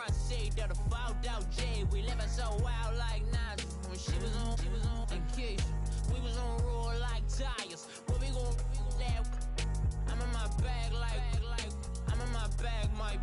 front seat of the fogged out G. We living so wild like Nas. When she was on and Keisha. We was on roll like tires. What we gon' that? I'm in my bag like I'm in my bag, Mike.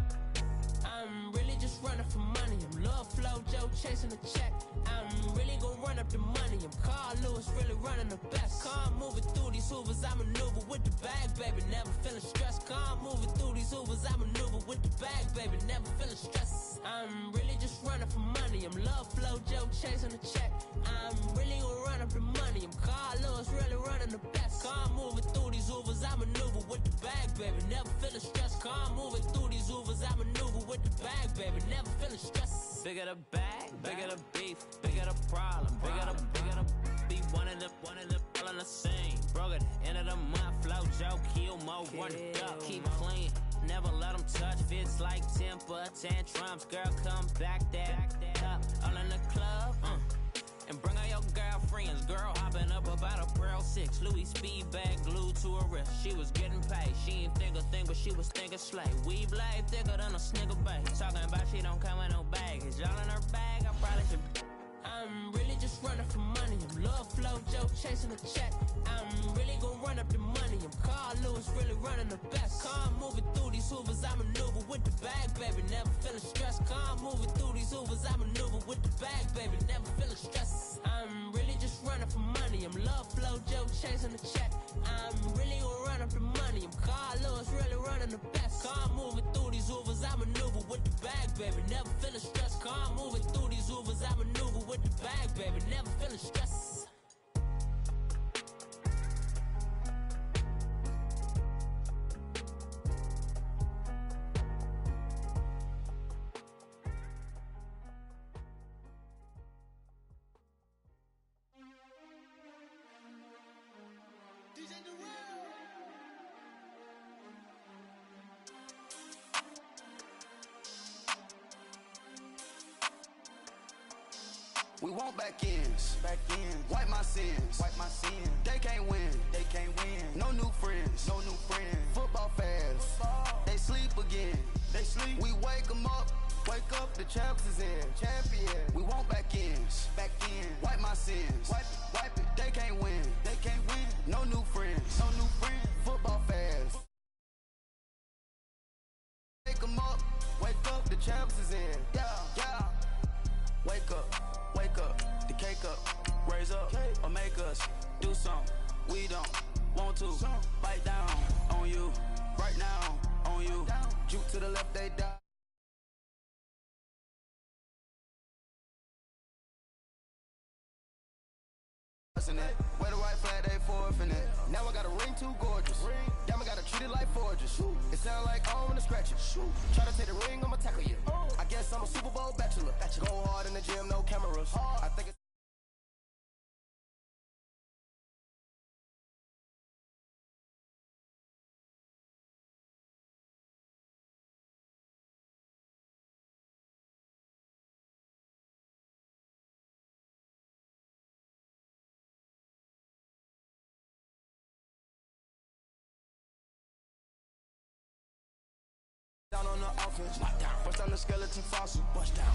I'm really just running for money. I'm Love Flow Joe chasing the check. I'm really gon' run up the money. I'm Carl Lewis, really running the best. Car moving through these Hoovers, I maneuver with the bag, baby. Never feeling stressed. Car moving through these Hoovers, I maneuver with the bag, baby. Never feeling stressed. I'm really just running for money. I'm Love Flow Joe chasing the check. I'm really gon' run up the money. I'm Carl Lewis, really running the best. Car moving through these Hoovers, I maneuver with the bag, baby. Never feeling stressed. Car moving through these Hoovers, I maneuver with the bag, baby. Never feeling stressed. Bigger the bag, bigger the beef, bigger the problem, bigger the be one of the all in the same. Broke at the end of the month, Flow Joe, kill more, run it up, keep clean. Never let them touch, fits like temper tantrums. Girl, come back that up, all in the club, and bring out your girlfriends. Girl hopping up about a Pearl 6 Louis speed bag glued to her wrist. She was getting paid, she ain't think a thing, but she was thinking slay. We blade thicker than a snigger bag. Talking about she don't come with no baggage. Y'all in her bag, I probably should. I'm really just running for money. I'm Love Flow Joe chasing the check. I'm really gon' run up the money. I'm Carl Lewis, really running the best. Car moving through these Hoovers, I maneuver with the bag, baby. Never feeling stressed. Car moving through these Hoovers, I maneuver with the bag, baby. Never feeling stressed. I'm really just running for money. I'm Love Flow Joe chasing the check. I'm really gon' run up the money. I'm Carl Lewis, really running the best. Car moving through these Hoovers, I maneuver with the bag, baby. Never feeling stressed. Car moving through these Hoovers, I maneuver with the bag, baby. Never feeling stressed. We want back ends, wipe my sins, They can't win, No new friends, Football fans, they sleep again, We wake them up, the champs is in, We want back ends, wipe my sins, wipe it, They can't win, No new friends, Football fans, wake them up, the champs is in, yeah. Wake up, the cake up, raise up, or make us do something we don't want to. Bite down on you, right now on you. Juke to the left, they die. Where the white flag, they forfeiting it. Now I got a ring too gorgeous. Damn, I gotta treat it like forges. It sound like I wanna scratch it. Try to take the ring, I'ma tackle you. I guess I'm a Super Bowl bachelor. Go hard in the gym, no cameras. I think it's down on the offense, bust down the skeleton fossil,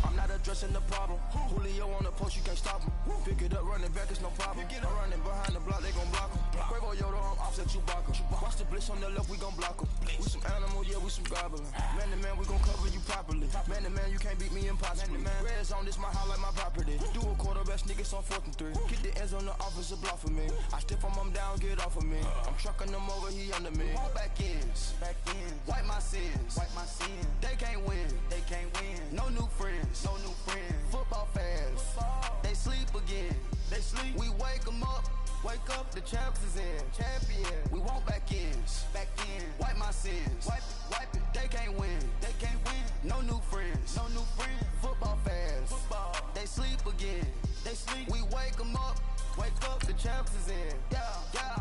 I'm not addressing the problem. Julio on the post, you can't stop him. Pick it up, running back, it's no problem. I'm running behind the block, they gon' block him. Quavo Yoda, I'm offset Chewbacca. Watch the blitz on the left, we gon' block him. We some animal, yeah, we some goblin. Man to man, we gon' cover you properly. Man to man, you can't beat me impossibly. Red zone, this my house like my property. Do a quarterback sneakers on 4th and 3. Get the ends on the offensive block for me. I stiff him, I'm down, get off of me. I'm trucking them over, he under me. Back ends, wipe my sins, They can't win, No new friends, Football fans, they sleep again, We wake them up, the champs is in, We want back ends, wipe my sins, wipe it, They can't win, No new friends, Football fans, they sleep again, We wake them up, Wake up, the champs is in.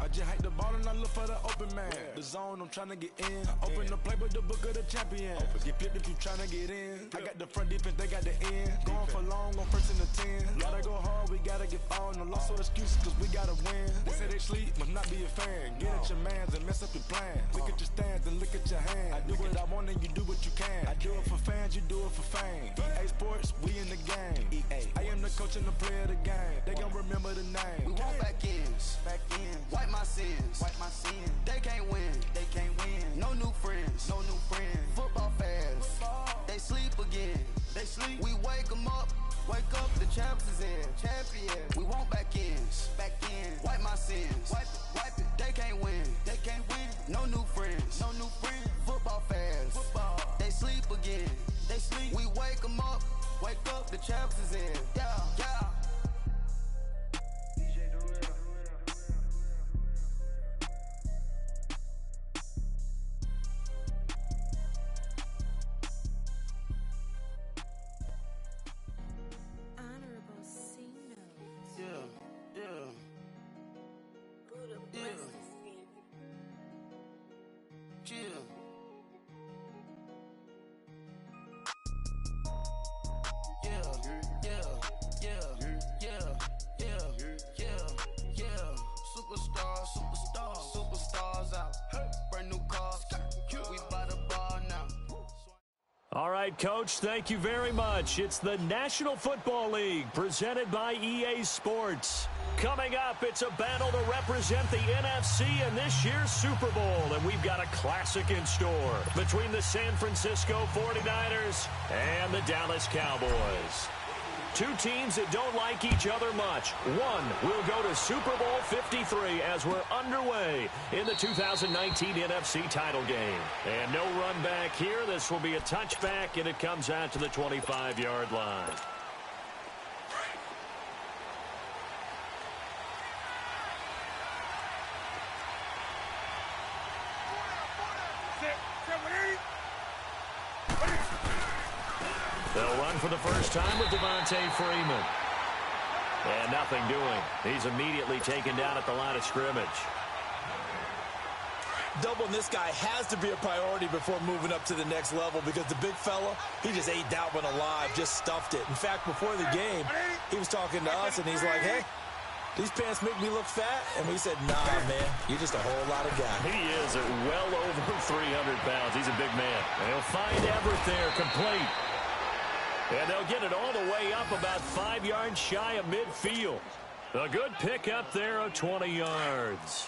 I just hike the ball and I look for the open man. The zone, I'm tryna get in. Open the playbook, the book of the champion. Get flipped if you tryna get in. I got the front defense, they got the end. Going for long, on first and the 10. Gotta go hard, we gotta get all. No loss or excuses, cause we gotta win. They say they sleep, must not be a fan. Get at your mans and mess up your plans. Look at your stands and look at your hands. I do what I want and you do what you can. I do it for fans, you do it for fame. EA Sports, we in the game. I am the coach and the player of the game. They gon' remember the name. We want back ends. Wipe my sins. They can't win. No new friends. Football fans. They sleep again. We wake them up. Wake up, the champs is in. Champion. We want back ends. Wipe my sins. Wipe it. They can't win. No new friends. Football fans. They sleep again. We wake them up. Wake up, the champs is in. Yeah. Superstars out. Brand new cars. We by the bar now. All right, Coach, thank you very much. It's the National Football League presented by EA Sports. Coming up, it's a battle to represent the NFC in this year's Super Bowl, and we've got a classic in store between the San Francisco 49ers and the Dallas Cowboys. Two teams that don't like each other much. One will go to Super Bowl 53 as we're underway in the 2019 NFC title game. And no run back here. This will be a touchback, and it comes out to the 25-yard line. They'll run for the first time with Devontae Freeman. And nothing doing. He's immediately taken down at the line of scrimmage. Doubling this guy has to be a priority before moving up to the next level because the big fella, he just ate that one alive, just stuffed it. In fact, before the game, he was talking to us, and he's like, hey, these pants make me look fat? And we said, nah, man, you're just a whole lot of guy. He is at well over 300 pounds. He's a big man. And he'll find Everett there, complete. And they'll get it all the way up about 5 yards shy of midfield. A good pickup there of 20 yards.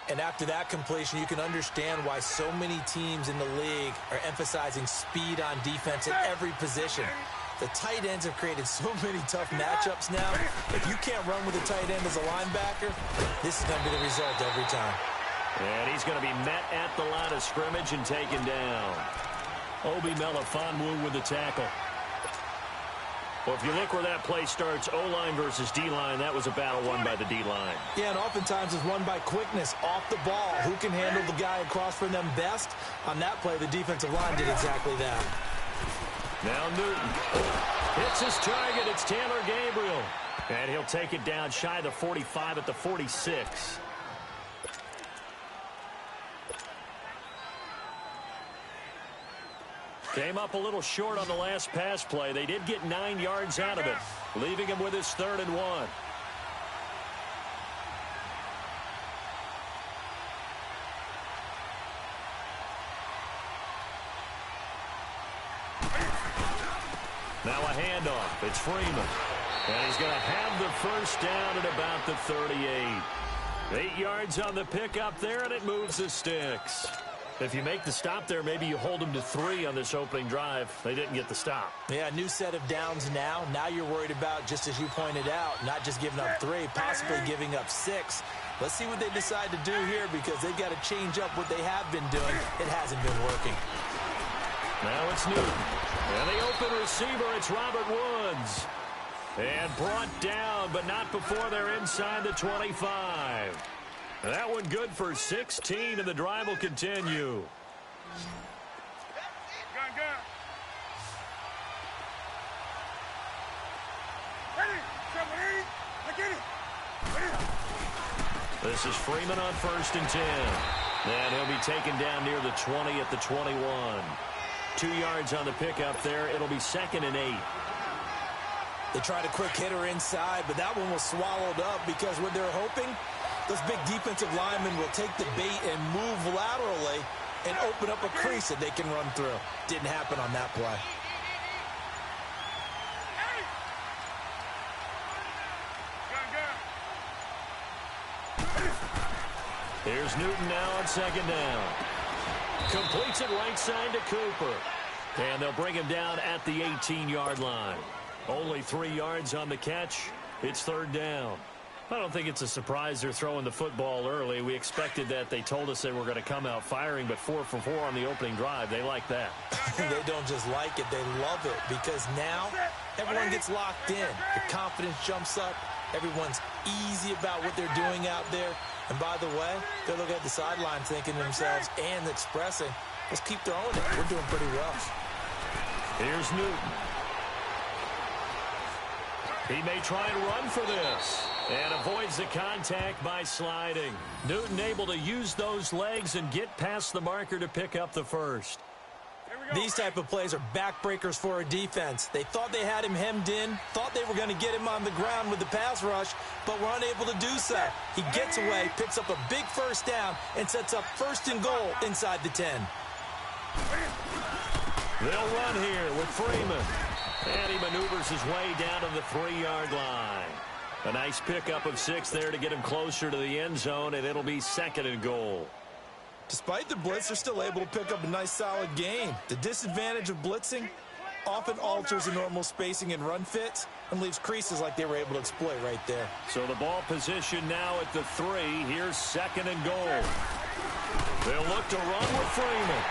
And after that completion, you can understand why so many teams in the league are emphasizing speed on defense at every position. The tight ends have created so many tough matchups now. If you can't run with a tight end as a linebacker, this is going to be the result every time. And he's going to be met at the line of scrimmage and taken down. Obi Melifonwu with the tackle. Well, if you look where that play starts, O-line versus D-line, that was a battle won by the D-line. Yeah, and oftentimes it's won by quickness off the ball. Who can handle the guy across from them best? On that play, the defensive line did exactly that. Now Newton hits his target. It's Taylor Gabriel. And he'll take it down shy of the 45 at the 46. Came up a little short on the last pass play. They did get 9 yards out of it, leaving him with his 3rd and 1. Now a handoff. It's Freeman. And he's going to have the first down at about the 38. 8 yards on the pickup there, and it moves the sticks. If you make the stop there, maybe you hold them to 3 on this opening drive. They didn't get the stop. Yeah, new set of downs now. Now you're worried about, just as you pointed out, not just giving up 3, possibly giving up 6. Let's see what they decide to do here because they've got to change up what they have been doing. It hasn't been working. Now it's Newton. And the open receiver, it's Robert Woods. And brought down, but not before they're inside the 25. That one good for 16, and the drive will continue. Ready, 7, 8, I get it. This is Freeman on 1st and 10. And he'll be taken down near the 20 at the 21. 2 yards on the pickup there. It'll be 2nd and 8. They tried a quick hitter inside, but that one was swallowed up because what they're hoping, those big defensive linemen will take the bait and move laterally and open up a crease that they can run through. Didn't happen on that play. Here's Newton now on 2nd down. Completes it right side to Cooper. And they'll bring him down at the 18-yard line. Only 3 yards on the catch. It's 3rd down. I don't think it's a surprise they're throwing the football early. We expected that. They told us they were going to come out firing, but 4 for 4 on the opening drive. They like that. They don't just like it, they love it, because now everyone gets locked in. The confidence jumps up. Everyone's easy about what they're doing out there. And by the way, they're looking at the sideline thinking to themselves and expressing, let's keep throwing it. We're doing pretty well. Here's Newton. He may try and run for this. And avoids the contact by sliding. Newton able to use those legs and get past the marker to pick up the first. These type of plays are backbreakers for a defense. They thought they had him hemmed in, thought they were going to get him on the ground with the pass rush, but were unable to do so. He gets away, picks up a big first down, and sets up 1st and goal inside the 10. They'll run here with Freeman. And he maneuvers his way down to the 3-yard line. A nice pickup of 6 there to get him closer to the end zone, and it'll be 2nd and goal. Despite the blitz, they're still able to pick up a nice solid gain. The disadvantage of blitzing often alters the normal spacing and run fits and leaves creases like they were able to exploit right there. So the ball position now at the 3. Here's 2nd and goal. They'll look to run with Freeman.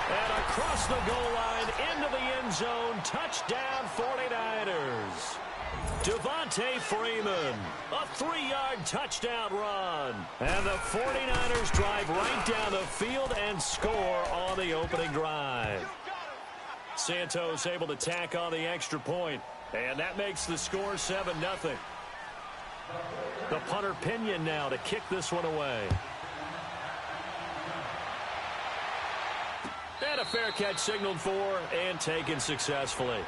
And across the goal line into the end zone. Touchdown 49ers. Devontae Freeman, a 3-yard touchdown run. And the 49ers drive right down the field and score on the opening drive. Santos able to tack on the extra point. And that makes the score 7-0. The punter Pinion now to kick this one away. And a fair catch signaled for and taken successfully.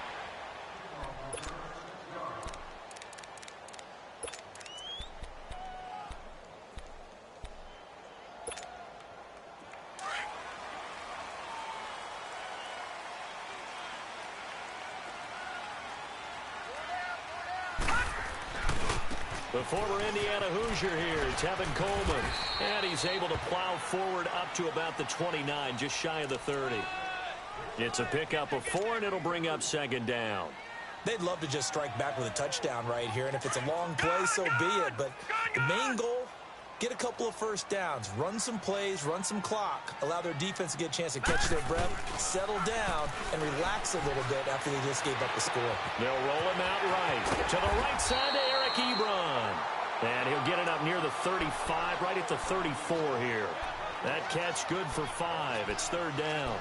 The former Indiana Hoosier here, Tevin Coleman. And he's able to plow forward up to about the 29, just shy of the 30. It's a pickup of 4, and it'll bring up 2nd down. They'd love to just strike back with a touchdown right here, and if it's a long play, so be it. But the main goal, get a couple of first downs, run some plays, run some clock, allow their defense to get a chance to catch their breath, settle down, and relax a little bit after they just gave up the score. They'll roll him out right. To the right side to Eric Ebron. And he'll get it up near the 35, right at the 34 here. That catch good for 5. It's 3rd down.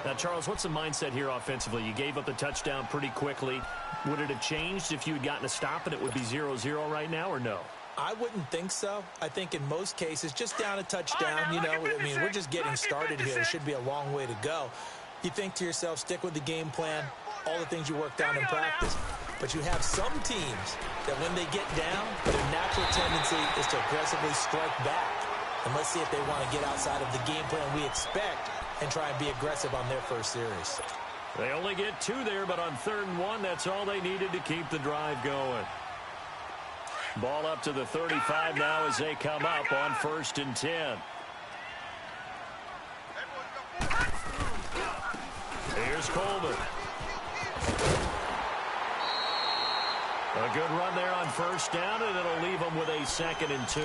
Now, Charles, what's the mindset here offensively? You gave up the touchdown pretty quickly. Would it have changed if you had gotten a stop and it would be 0-0 right now, or no? I wouldn't think so. I think in most cases, just down a touchdown, you know, I mean, we're just getting started here. There should be a long way to go. You think to yourself, stick with the game plan, all the things you worked on in practice. But you have some teams that when they get down, their natural tendency is to aggressively strike back. And let's see if they want to get outside of the game plan we expect and try and be aggressive on their first series. They only get 2 there, but on 3rd and 1, that's all they needed to keep the drive going. Ball up to the 35 now as they come up on 1st and 10. Here's Coleman. A good run there on 1st down, and it'll leave them with a 2nd and 2.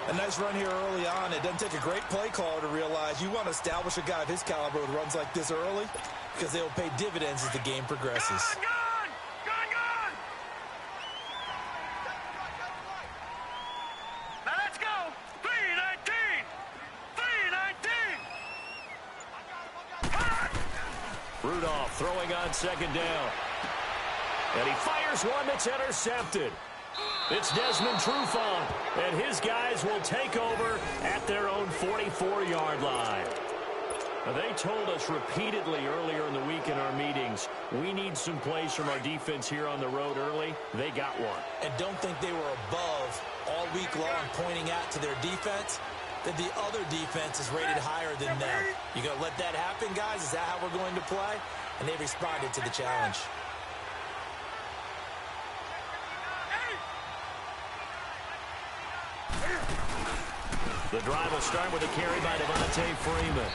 A nice run here early on. It doesn't take a great play caller to realize you want to establish a guy of his caliber who runs like this early because they will pay dividends as the game progresses. Now let's go. 319. 319. Rudolph throwing on 2nd down. And he fires one that's intercepted. It's Desmond Trufant, and his guys will take over at their own 44-yard line. Now, they told us repeatedly earlier in the week in our meetings, we need some plays from our defense here on the road early. They got one. And don't think they were above all week long pointing out to their defense that the other defense is rated higher than them. You going to let that happen, guys? Is that how we're going to play? And they responded to the challenge. The drive will start with a carry by Devontae Freeman.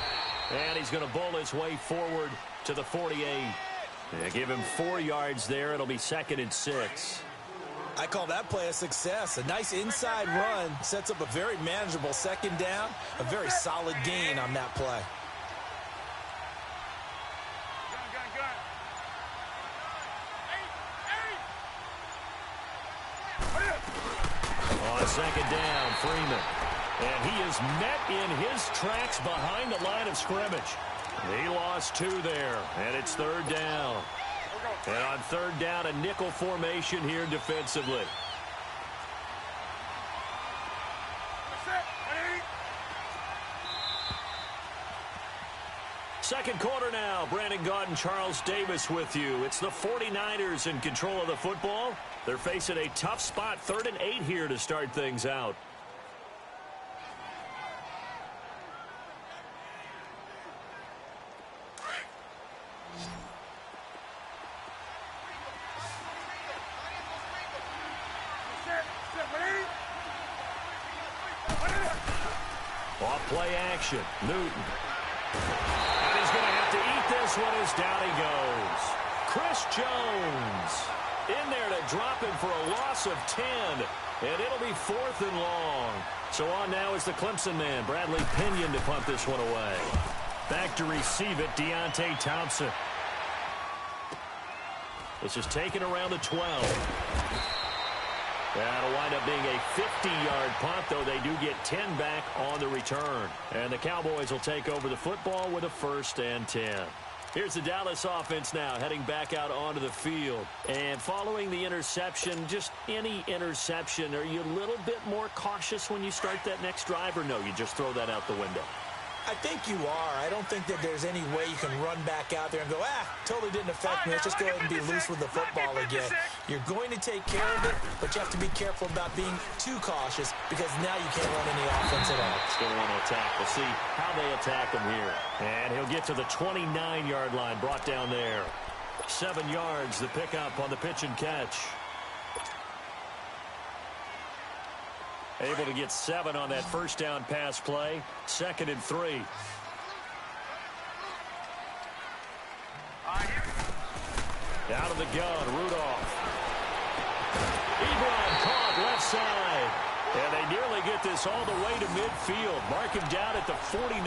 And he's going to bowl his way forward to the 48. They give him 4 yards there. It'll be 2nd and 6. I call that play a success. A nice inside run sets up a very manageable 2nd down. A very solid gain on that play. On 2nd down, Freeman. And he is met in his tracks behind the line of scrimmage. He lost 2 there, and it's 3rd down. And on 3rd down, a nickel formation here defensively. Second quarter now. Brandon Gaudin and Charles Davis with you. It's the 49ers in control of the football. They're facing a tough spot, 3rd and 8 here to start things out. Off play action. Newton. And he's going to have to eat this one as down he goes. Chris Jones in there to drop him for a loss of 10. And it'll be 4th and long. So on now is the Clemson man, Bradley Pinion, to punt this one away. Back to receive it, Deontay Thompson. This is taken around the 12. That'll wind up being a 50-yard punt, though they do get 10 back on the return. And the Cowboys will take over the football with a 1st and 10. Here's the Dallas offense now heading back out onto the field. And following the interception, just any interception, are you a little bit more cautious when you start that next drive, or no, you just throw that out the window? I think you are. I don't think that there's any way you can run back out there and go, totally didn't affect me. Let's just go ahead and be loose with the football again. You're going to take care of it, but you have to be careful about being too cautious because now you can't run any offense at all. Still want to attack. We'll see how they attack him here. And he'll get to the 29-yard line, brought down there. 7 yards, the pickup on the pitch and catch. Able to get 7 on that 1st down pass play. 2nd and 3. Out of the gun, Rudolph. Ebron caught left side. And they nearly get this all the way to midfield. Mark him down at the 49.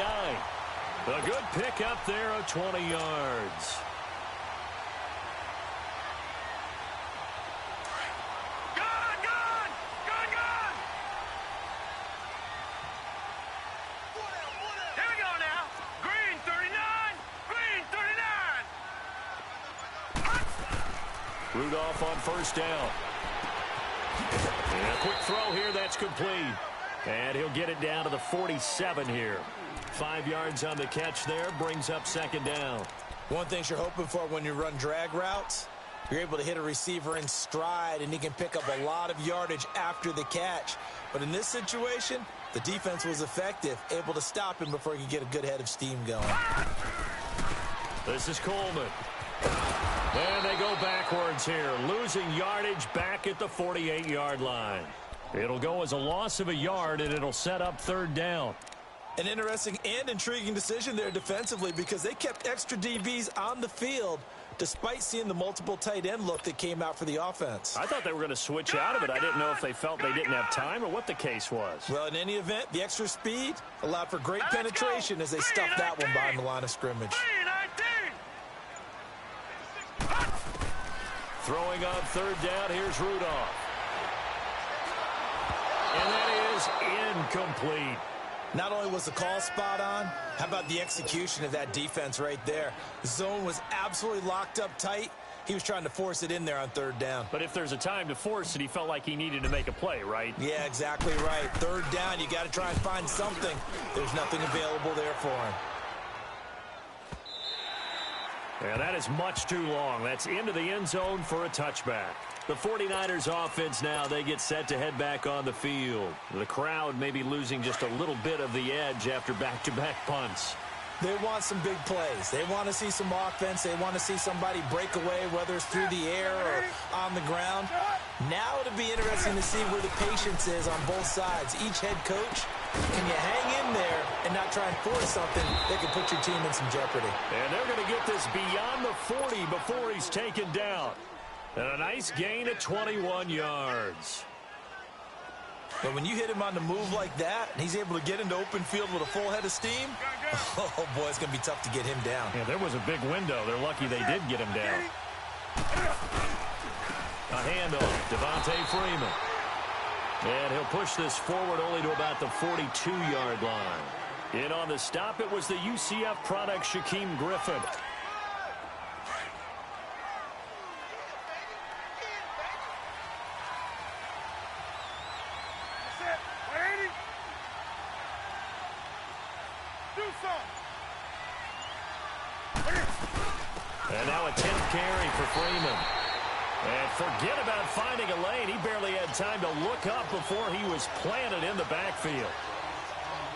A good pickup there of 20 yards. Rudolph on 1st down. And a quick throw here, that's complete. And he'll get it down to the 47 here. 5 yards on the catch there, brings up 2nd down. One thing you're hoping for when you run drag routes, you're able to hit a receiver in stride, and he can pick up a lot of yardage after the catch. But in this situation, the defense was effective, able to stop him before he could get a good head of steam going. This is Coleman. And they go backwards here, losing yardage back at the 48-yard line. It'll go as a loss of a yard, and it'll set up 3rd down. An interesting and intriguing decision there defensively because they kept extra DBs on the field despite seeing the multiple tight end look that came out for the offense. I thought they were going to switch out of it. I didn't know if they felt they didn't have time or what the case was. Well, in any event, the extra speed allowed for great penetration as they stuffed that one behind the line of scrimmage. Throwing on 3rd down, here's Rudolph. And that is incomplete. Not only was the call spot on, how about the execution of that defense right there? The zone was absolutely locked up tight, He was trying to force it in there on third down. But if there's a time to force it, he felt like he needed to make a play, right? Yeah, exactly right. Third down, you got to try and find something. There's nothing available there for him. And that is much too long. That's into the end zone for a touchback. The 49ers offense now, they get set to head back on the field. The crowd may be losing just a little bit of the edge after back-to-back punts. They want some big plays. They want to see some offense. They want to see somebody break away, whether it's through the air or on the ground. Now it'll be interesting to see where the patience is on both sides. Each head coach, can you hang in there and not try and force something that could put your team in some jeopardy? And they're going to get this beyond the 40 before he's taken down. And a nice gain of 21 yards. But when you hit him on the move like that, and he's able to get into open field with a full head of steam, oh, boy, it's going to be tough to get him down. Yeah, there was a big window. They're lucky they did get him down. A handoff, Devontae Freeman. And he'll push this forward only to about the 42-yard line. In on the stop, it was the UCF product, Shaquem Griffin. And now a 10th carry for Freeman. And forget about finding a lane. He barely had time to look up before he was planted in the backfield.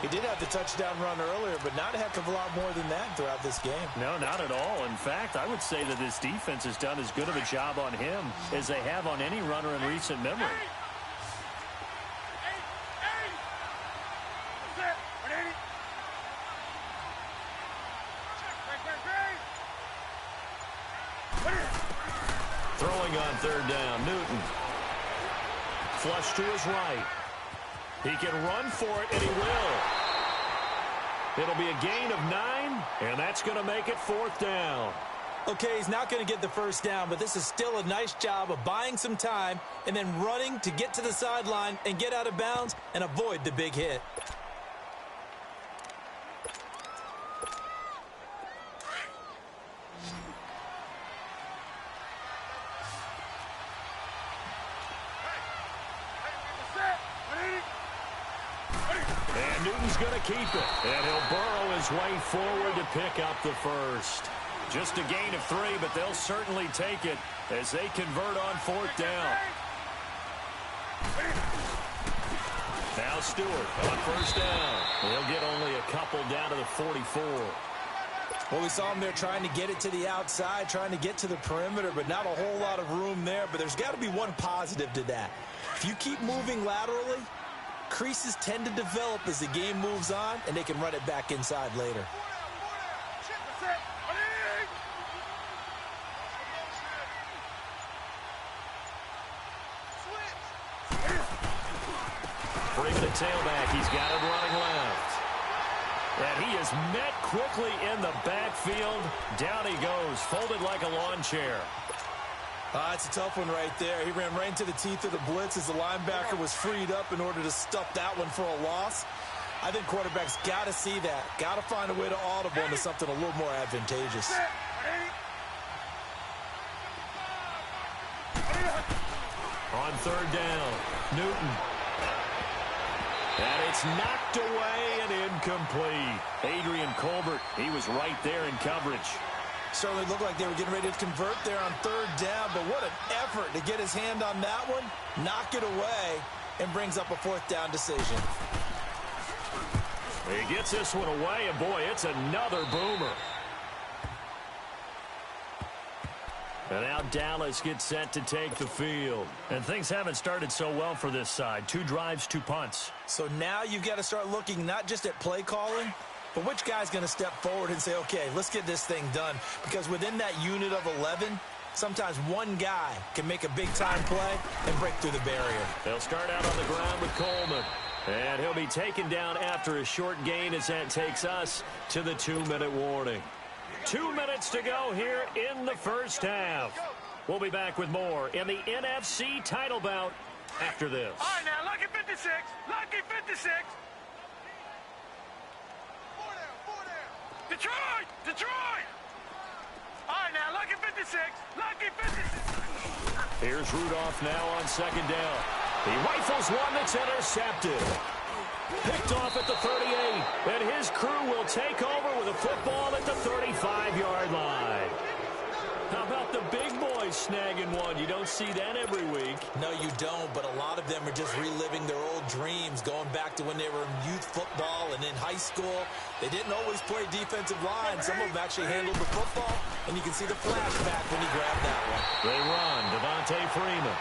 He did have the touchdown run earlier, but not a heck of a lot more than that throughout this game. No, not at all. In fact, I would say that this defense has done as good of a job on him as they have on any runner in recent memory. Throwing on third down, Newton. Flush to his right. He can run for it, and he will. It'll be a gain of 9, and that's going to make it 4th down. Okay, he's not going to get the first down, but this is still a nice job of buying some time and then running to get to the sideline and get out of bounds and avoid the big hit. And Newton's going to keep it. And he'll burrow his way forward to pick up the first. Just a gain of 3, but they'll certainly take it as they convert on 4th down. Now Stewart on first down. He'll get only a couple down to the 44. Well, we saw him there trying to get it to the outside, trying to get to the perimeter, but not a whole lot of room there. But there's got to be one positive to that. If you keep moving laterally, creases tend to develop as the game moves on, and they can run it back inside later. Freeman at tailback. He's got it running left. And he is met quickly in the backfield. Down he goes, folded like a lawn chair. It's a tough one right there. He ran right into the teeth of the blitz as the linebacker was freed up in order to stuff that one for a loss. I think quarterbacks got to see that. Got to find a way to audible into something a little more advantageous. On third down, Newton. And it's knocked away and incomplete. Adrian Colbert, he was right there in coverage. Certainly looked like they were getting ready to convert there on third down, but what an effort to get his hand on that one, knock it away, and brings up a 4th down decision. He gets this one away, and boy, it's another boomer. And now Dallas gets set to take the field. And things haven't started so well for this side. 2 drives, 2 punts. So now you've got to start looking not just at play calling, but which guy's going to step forward and say, okay, let's get this thing done. Because within that unit of 11, sometimes one guy can make a big-time play and break through the barrier. They'll start out on the ground with Coleman. And he'll be taken down after a short gain as that takes us to the 2-minute warning. 2 minutes to go here in the first half. We'll be back with more in the NFC title bout after this. All right, now, Lucky 56. Lucky 56. Detroit! Detroit! All right, now, Lucky 56. 56. Lucky 56. Here's Rudolph now on second down. He rifles one that's intercepted. Picked off at the 38. And his crew will take over with a football at the 35-yard line. How about the big boys snagging one? You don't see that every week. No, you don't, but a lot of them are just reliving their old dreams, going back to when they were in youth football and in high school. They didn't always play defensive line. Some of them actually handled the football, and you can see the flashback when he grabbed that one. They run, Devontae Freeman.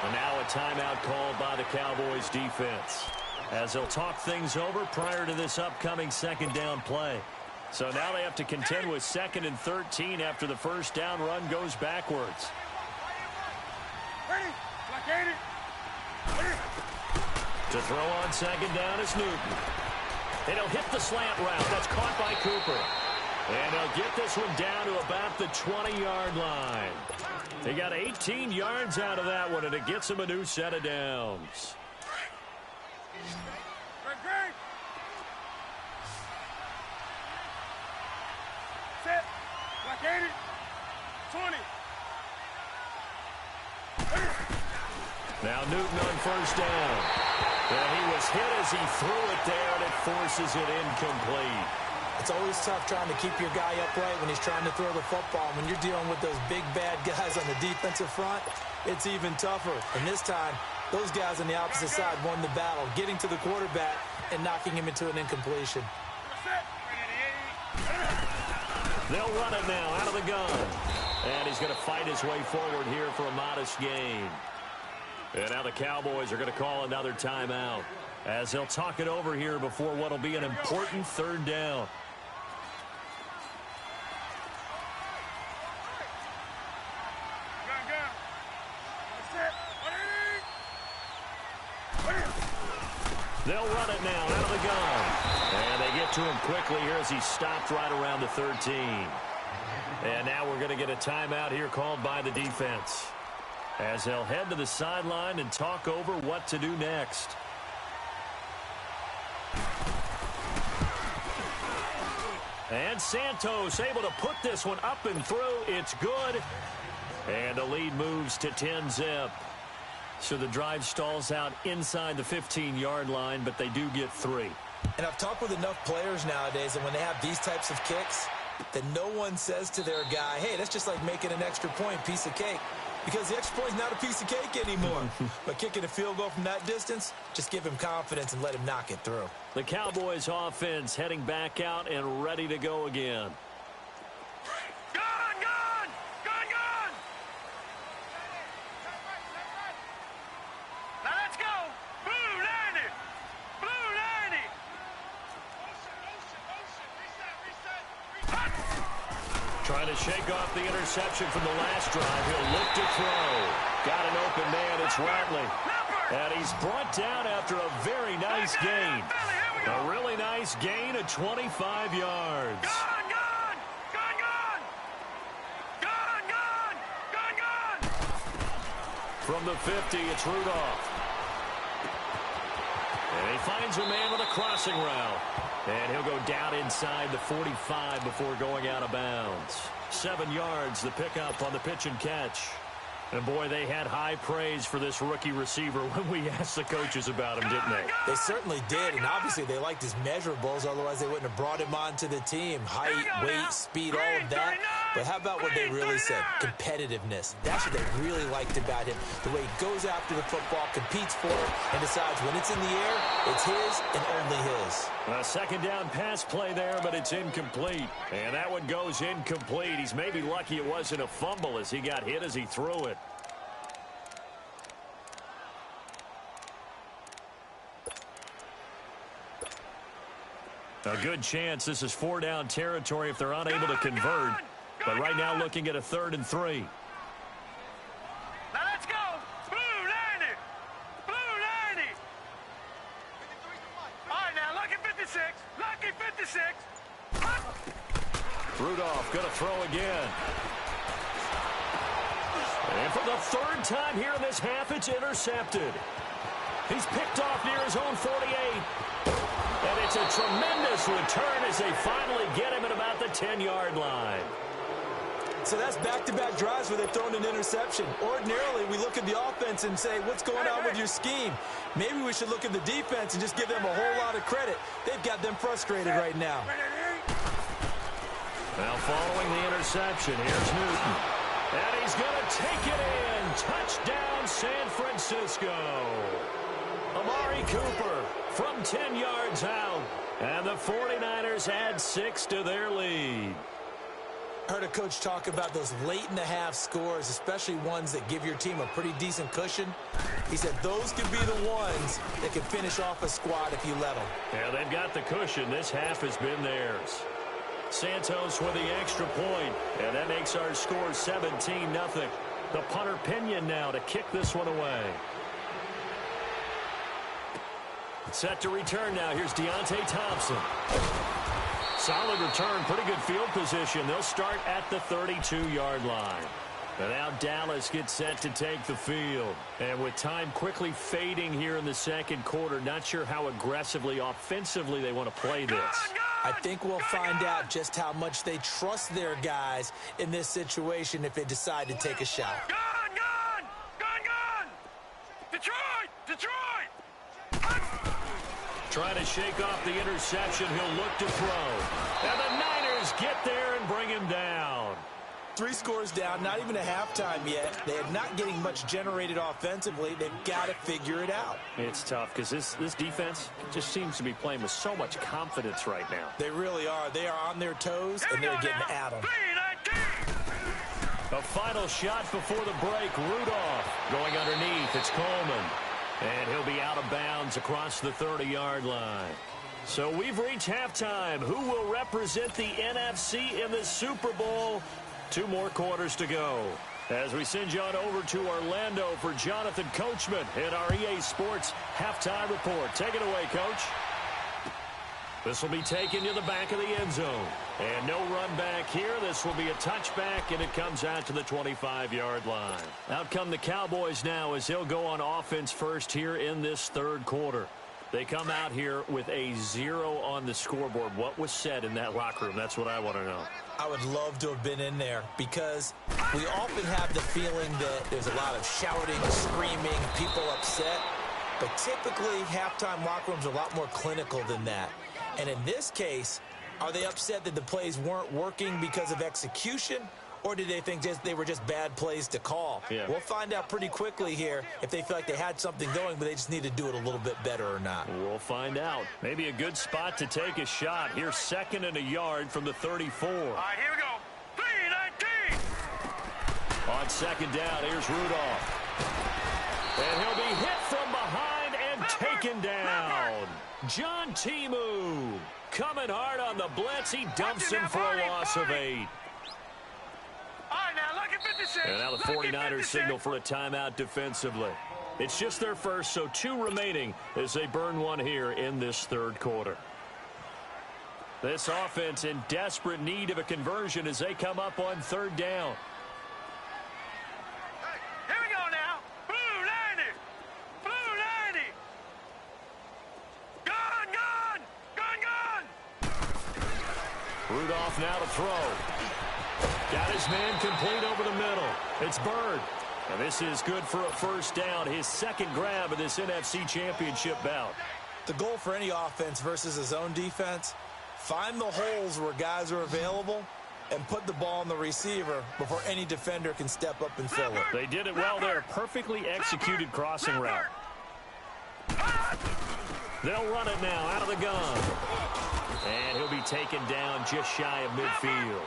And now a timeout called by the Cowboys defense, as they'll talk things over prior to this upcoming second down play. So now they have to contend with 2nd and 13 after the first down run goes backwards. Ready? Like 80. Ready? To throw on second down is Newton. And he'll hit the slant route. That's caught by Cooper. And they'll get this one down to about the 20-yard line. They got 18 yards out of that one, and it gets them a new set of downs. Great. Set. Like 80. 20. Now Newton on first down. And he was hit as he threw it there, and it forces it incomplete. It's always tough trying to keep your guy upright when he's trying to throw the football. When you're dealing with those big, bad guys on the defensive front, it's even tougher. And this time, those guys on the opposite side won the battle, getting to the quarterback and knocking him into an incompletion. They'll run it now out of the gun. And he's going to fight his way forward here for a modest gain. And now the Cowboys are going to call another timeout, as they'll talk it over here before what will be an important third down. They'll run it now out of the gun. And they get to him quickly here as he stopped right around the 13. And now we're going to get a timeout here called by the defense, as they'll head to the sideline and talk over what to do next. And Santos able to put this one up and through. It's good. And the lead moves to 10-zip. So the drive stalls out inside the 15-yard line, but they do get 3. And I've talked with enough players nowadays that when they have these types of kicks, that no one says to their guy, hey, that's just like making an extra point, piece of cake. Because the extra point's not a piece of cake anymore. But kicking a field goal from that distance, just give him confidence and let him knock it through. The Cowboys offense heading back out and ready to go again. Now let's go. Blue 90. Blue 90. Trying to shake off the interception from the last drive. He'll look to throw. Got an open man. It's Ratley. And he's brought down after a very nice gain. A really nice gain of 25 yards. From the 50, it's Rudolph. And he finds a man with a crossing route. And he'll go down inside the 45 before going out of bounds. 7 yards, the pickup on the pitch and catch. And, boy, they had high praise for this rookie receiver when we asked the coaches about him, didn't they? They certainly did, and obviously they liked his measurables. Otherwise, they wouldn't have brought him onto the team. Height, weight, speed, all of that. But how about what they really said? Competitiveness. That's what they really liked about him. The way he goes after the football, competes for it, and decides when it's in the air, it's his and only his. A second down pass play there, but it's incomplete. And that one goes incomplete. He's maybe lucky it wasn't a fumble as he got hit as he threw it. A good chance this is 4-down territory if they're unable to convert. But right now looking at a 3rd and 3. Now let's go. Blue 90. Blue 90. All right, now lucky 56. Lucky 56. Rudolph going to throw again. And for the 3rd time here in this half, it's intercepted. He's picked off near his own 48. And it's a tremendous return as they finally get him at about the 10-yard line. So that's back-to-back drives where they've thrown an interception. Ordinarily, we look at the offense and say, what's going on with your scheme? Maybe we should look at the defense and just give them a whole lot of credit. They've got them frustrated right now. Now following the interception, here's Newton. And he's going to take it in. Touchdown, San Francisco. Amari Cooper from 10 yards out. And the 49ers add 6 to their lead. I heard a coach talk about those late-in-the-half scores, especially ones that give your team a pretty decent cushion. He said those could be the ones that can finish off a squad if you let them. Yeah, they've got the cushion. This half has been theirs. Santos with the extra point, and that makes our score 17-0. The punter Pinion now to kick this one away. Set to return now. Here's Deontay Thompson. Solid return, pretty good field position. They'll start at the 32-yard line. And now Dallas gets set to take the field. And with time quickly fading here in the second quarter, not sure how aggressively, offensively they want to play this. I think we'll find out just how much they trust their guys in this situation if they decide to take a shot. Gone, gone! Gone, gone! Detroit! Detroit! Trying to shake off the interception. He'll look to throw. And the Niners get there and bring him down. 3 scores down, not even a halftime yet. They are not getting much generated offensively. They've got to figure it out. It's tough because this defense just seems to be playing with so much confidence right now. They really are. They are on their toes, and they're getting at them. A final shot before the break. Rudolph going underneath. It's Coleman. And he'll be out of bounds across the 30-yard line. So we've reached halftime. Who will represent the NFC in the Super Bowl? 2 more quarters to go. As we send you on over to Orlando for Jonathan Coachman in our EA Sports Halftime Report. Take it away, Coach. This will be taken to the back of the end zone. And no run back here. This will be a touchback, and it comes out to the 25-yard line. Out come the Cowboys now as they'll go on offense first here in this third quarter. They come out here with a 0 on the scoreboard. What was said in that locker room? That's what I want to know. I would love to have been in there because we often have the feeling that there's a lot of shouting, screaming, people upset. But typically, halftime locker rooms are a lot more clinical than that. And in this case, are they upset that the plays weren't working because of execution? Or did they think they were just bad plays to call? Yeah. We'll find out pretty quickly here if they feel like they had something going, but they just need to do it a little bit better or not. We'll find out. Maybe a good spot to take a shot. Here's 2nd and a yard from the 34. All right, here we go. 3-19. On 2nd down, here's Rudolph. And he'll be hit from behind and taken down. John Timu coming hard on the blitz. He dumps him for a loss of 8. All right, now, look at 56. And now the 49ers signal for a timeout defensively. It's just their first, so 2 remaining as they burn 1 here in this third quarter. This offense in desperate need of a conversion as they come up on 3rd down. Here we go now. Blue 90. Blue 90. Gone, gone. Gone, gone. Rudolph now to throw. Got his man complete over the middle. It's Bird. And this is good for a first down. His 2nd grab of this NFC Championship bout. The goal for any offense versus a zone defense, find the holes where guys are available and put the ball on the receiver before any defender can step up and fill it. They did it well there. Perfectly executed crossing route. They'll run it now out of the gun. And he'll be taken down just shy of midfield.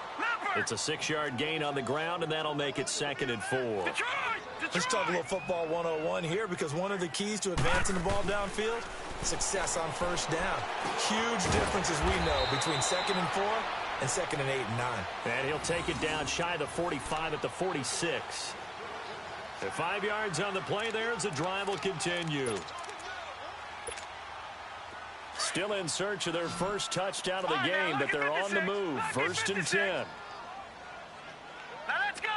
It's a 6-yard gain on the ground, and that'll make it 2nd and 4. Let's talk a little football 101 here because one of the keys to advancing the ball downfield, success on first down. Huge difference, as we know, between 2nd and 4 and 2nd and 8 and 9. And he'll take it down shy of the 45 at the 46. And 5 yards on the play there as the drive will continue. Still in search of their first touchdown of the game, but they're on the move. 1st and 10. Now let's go.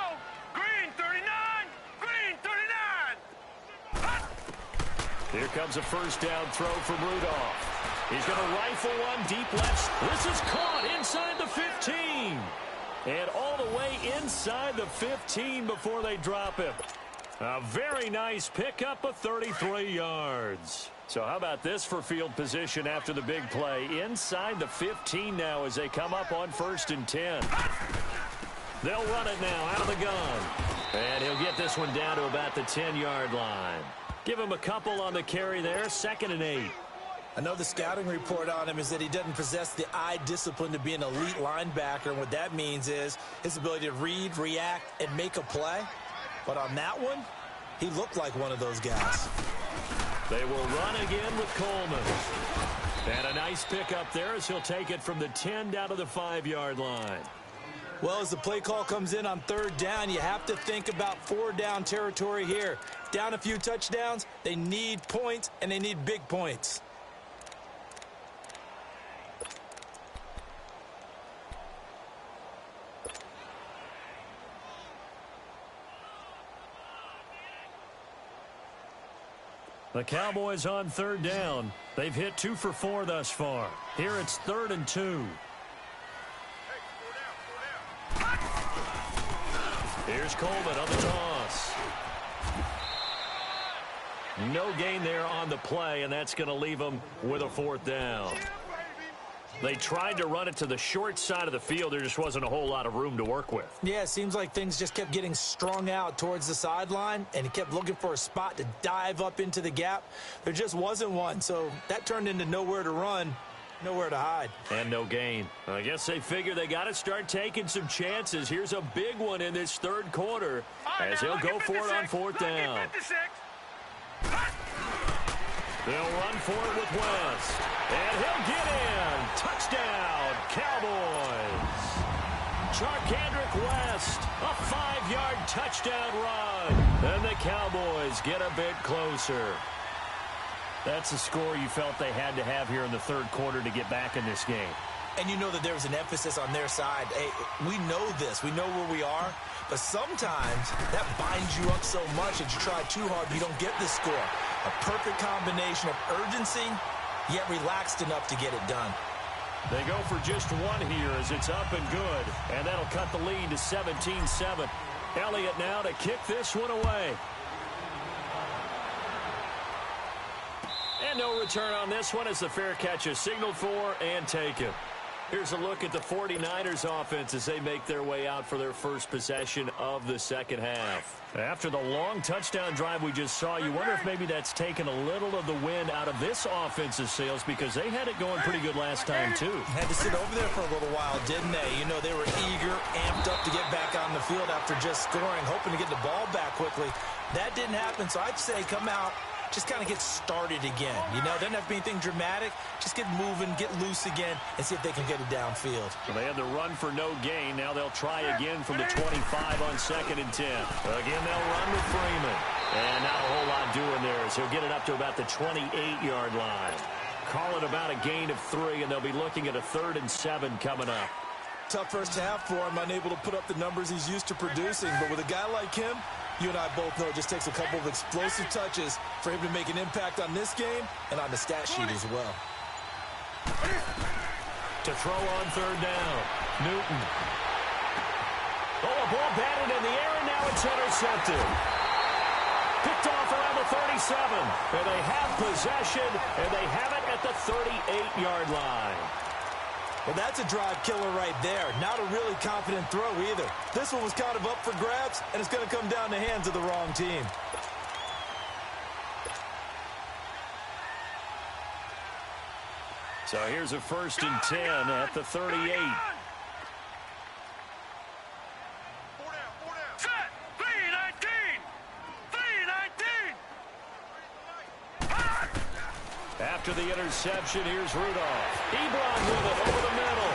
Green 39. Green 39. Here comes a first down throw from Rudolph. He's going to rifle one deep left. This is caught inside the 15. And all the way inside the 15 before they drop him. A very nice pickup of 33 yards. So how about this for field position after the big play? Inside the 15 now as they come up on 1st and 10. They'll run it now out of the gun. And he'll get this one down to about the 10-yard line. Give him a couple on the carry there, 2nd and 8. I know the scouting report on him is that he doesn't possess the eye discipline to be an elite linebacker. And what that means is his ability to read, react, and make a play. But on that one, he looked like one of those guys. They will run again with Coleman. And a nice pickup there as he'll take it from the 10 down to the 5-yard line. Well, as the play call comes in on 3rd down, you have to think about 4-down territory here. Down a few touchdowns, they need points, and they need big points. The Cowboys on 3rd down. They've hit 2 for 4 thus far. Here it's 3rd and 2. Here's Coleman on the toss. No gain there on the play, and that's going to leave them with a 4th down. They tried to run it to the short side of the field. There just wasn't a whole lot of room to work with. Yeah, it seems like things just kept getting strung out towards the sideline, and he kept looking for a spot to dive up into the gap. There just wasn't one, so that turned into nowhere to run, nowhere to hide. And no gain. I guess they figure they got to start taking some chances. Here's a big one in this 3rd quarter as he'll go for it on 4th down. They'll run for it with West. And he'll get in. Touchdown, Cowboys. Charcandrick West, a 5-yard touchdown run. And the Cowboys get a bit closer. That's a score you felt they had to have here in the 3rd quarter to get back in this game. And you know that there was an emphasis on their side. Hey, we know this. We know where we are. But sometimes that binds you up so much that you try too hard, you don't get the score. A perfect combination of urgency, yet relaxed enough to get it done. They go for just one here as it's up and good. And that'll cut the lead to 17-7. Elliott now to kick this one away. And no return on this one as the fair catch is signaled for and taken. Here's a look at the 49ers offense as they make their way out for their first possession of the 2nd half. After the long touchdown drive we just saw, you wonder if maybe that's taken a little of the wind out of this offense's sails because they had it going pretty good last time too. Had to sit over there for a little while, didn't they? You know, they were eager, amped up to get back on the field after just scoring, hoping to get the ball back quickly. That didn't happen, so I'd say come out, just kind of get started again. You know, doesn't have to be anything dramatic. Just get moving, get loose again, and see if they can get it downfield. Well, they had the run for no gain. Now they'll try again from the 25 on 2nd and 10. Again, they'll run with Freeman. And not a whole lot doing there as he'll get it up to about the 28-yard line. Call it about a gain of 3, and they'll be looking at a 3rd and 7 coming up. Tough first half for him, unable to put up the numbers he's used to producing. But with a guy like him, you and I both know it just takes a couple of explosive touches for him to make an impact on this game and on the stat sheet as well. To throw on 3rd down, Newton. Oh, a ball batted in the air, and now it's intercepted. Picked off around the 37. And they have possession, and they have it at the 38-yard line. Well, that's a drive killer right there. Not a really confident throw either. This one was kind of up for grabs, and it's going to come down the hands of the wrong team. So here's a 1st and 10 at the 38. Set. 3-19. 3-19. After the interception, here's Rudolph. Ebron with it over the middle.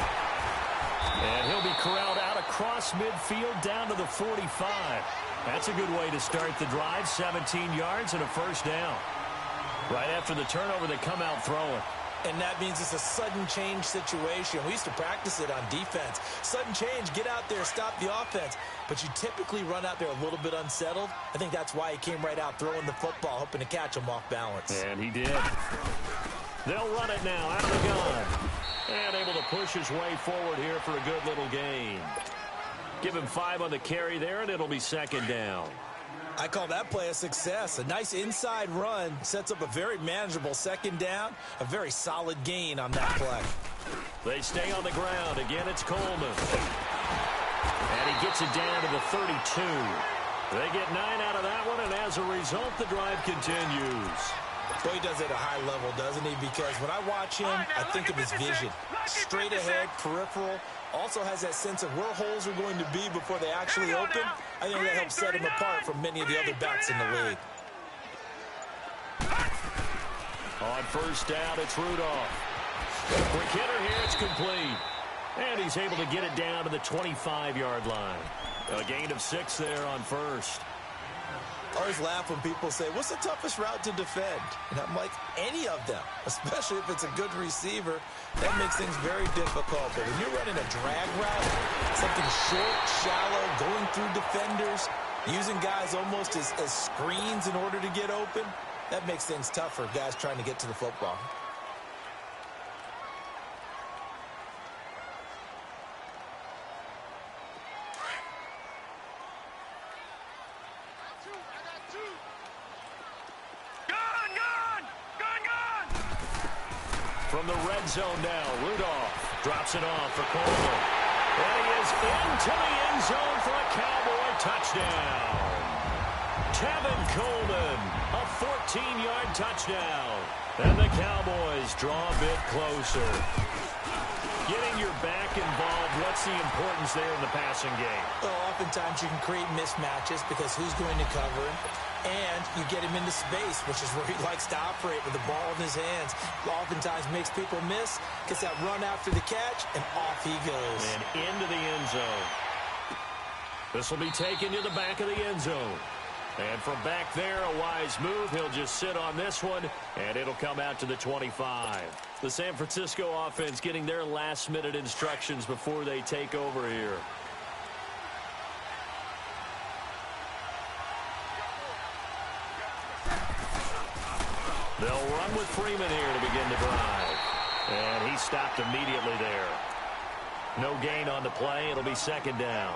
And he'll be corralled out across midfield down to the 45. That's a good way to start the drive. 17 yards and a 1st down. Right after the turnover, they come out throwing. And that means it's a sudden change situation. We used to practice it on defense. Sudden change, get out there, stop the offense. But you typically run out there a little bit unsettled. I think that's why he came right out throwing the football, hoping to catch him off balance. And he did. They'll run it now out of the gun. And able to push his way forward here for a good little gain. Give him 5 on the carry there, and it'll be second down. I call that play a success. A nice inside run sets up a very manageable second down, a very solid gain on that play. They stay on the ground. Again, it's Coleman. And he gets it down to the 32. They get 9 out of that one, and as a result, the drive continues. Well, he does it at a high level, doesn't he? Because when I watch him, I think of his vision. Straight ahead, peripheral. Also has that sense of where holes are going to be before they actually open. I think that helps set him apart from many of the other backs in the league. On first down, it's Rudolph. Quick hitter here, it's complete. And he's able to get it down to the 25-yard line. A gain of 6 there on first. I always laugh when people say, what's the toughest route to defend? And I'm like, any of them, especially if it's a good receiver. That makes things very difficult. But when you're running a drag route, something short, shallow, going through defenders, using guys almost as screens in order to get open, that makes things tough for guys trying to get to the football. From the red zone now, Rudolph drops it off for Coleman. And he is into the end zone for a Cowboy touchdown. Tevin Coleman, a 14-yard touchdown. And the Cowboys draw a bit closer. Getting your back involved, what's the importance there in the passing game? Well, oftentimes you can create mismatches because who's going to cover him? And you get him into space, which is where he likes to operate with the ball in his hands. Oftentimes makes people miss, gets that run after the catch, and off he goes. And into the end zone. This will be taken to the back of the end zone. And from back there, a wise move. He'll just sit on this one, and it'll come out to the 25. The San Francisco offense getting their last-minute instructions before they take over here. They'll run with Freeman here to begin the drive. And he stopped immediately there. No gain on the play. It'll be second down.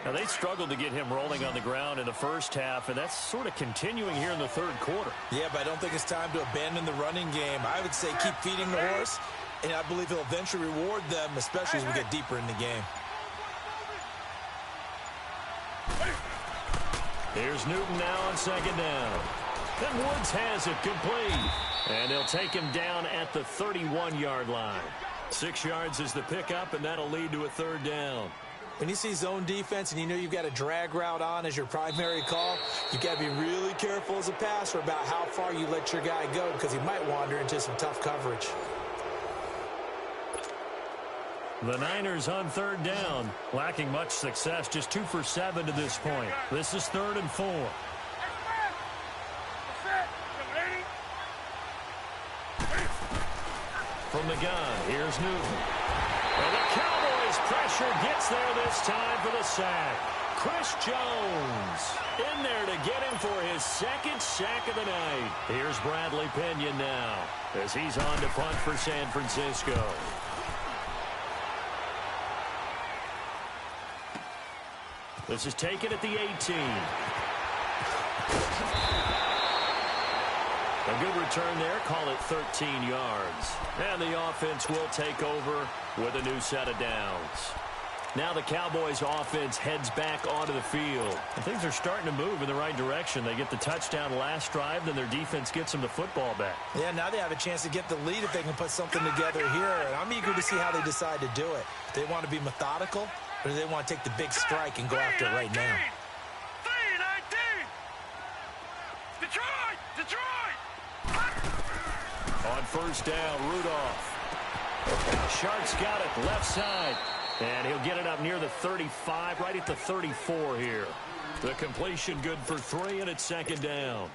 Now, they struggled to get him rolling on the ground in the first half, and that's sort of continuing here in the third quarter. Yeah, but I don't think it's time to abandon the running game. I would say keep feeding the horse, and I believe he'll eventually reward them, especially as we get deeper in the game. Here's Newton now on second down. And Woods has it complete. And they'll take him down at the 31-yard line. 6 yards is the pickup, and that'll lead to a third down. When you see zone defense and you know you've got a drag route on as your primary call, you've got to be really careful as a passer about how far you let your guy go because he might wander into some tough coverage. The Niners on third down, lacking much success, just 2 for 7 to this point. This is 3rd and 4. From the gun, here's Newton. And the Cowboys pressure gets there this time for the sack. Chris Jones in there to get him for his 2nd sack of the night. Here's Bradley Pinion now as he's on to punt for San Francisco. This is taken at the 18. A good return there, call it 13 yards. And the offense will take over with a new set of downs. Now the Cowboys offense heads back onto the field. And things are starting to move in the right direction. They get the touchdown last drive, then their defense gets them the football back. Yeah, now they have a chance to get the lead if they can put something together here. And I'm eager to see how they decide to do it. Do they want to be methodical, or do they want to take the big strike and go after it right now? 3-19. Detroit! On first down, Rudolph. Sharp's got it, left side. And he'll get it up near the 35, right at the 34 here. The completion good for 3, and it's second down.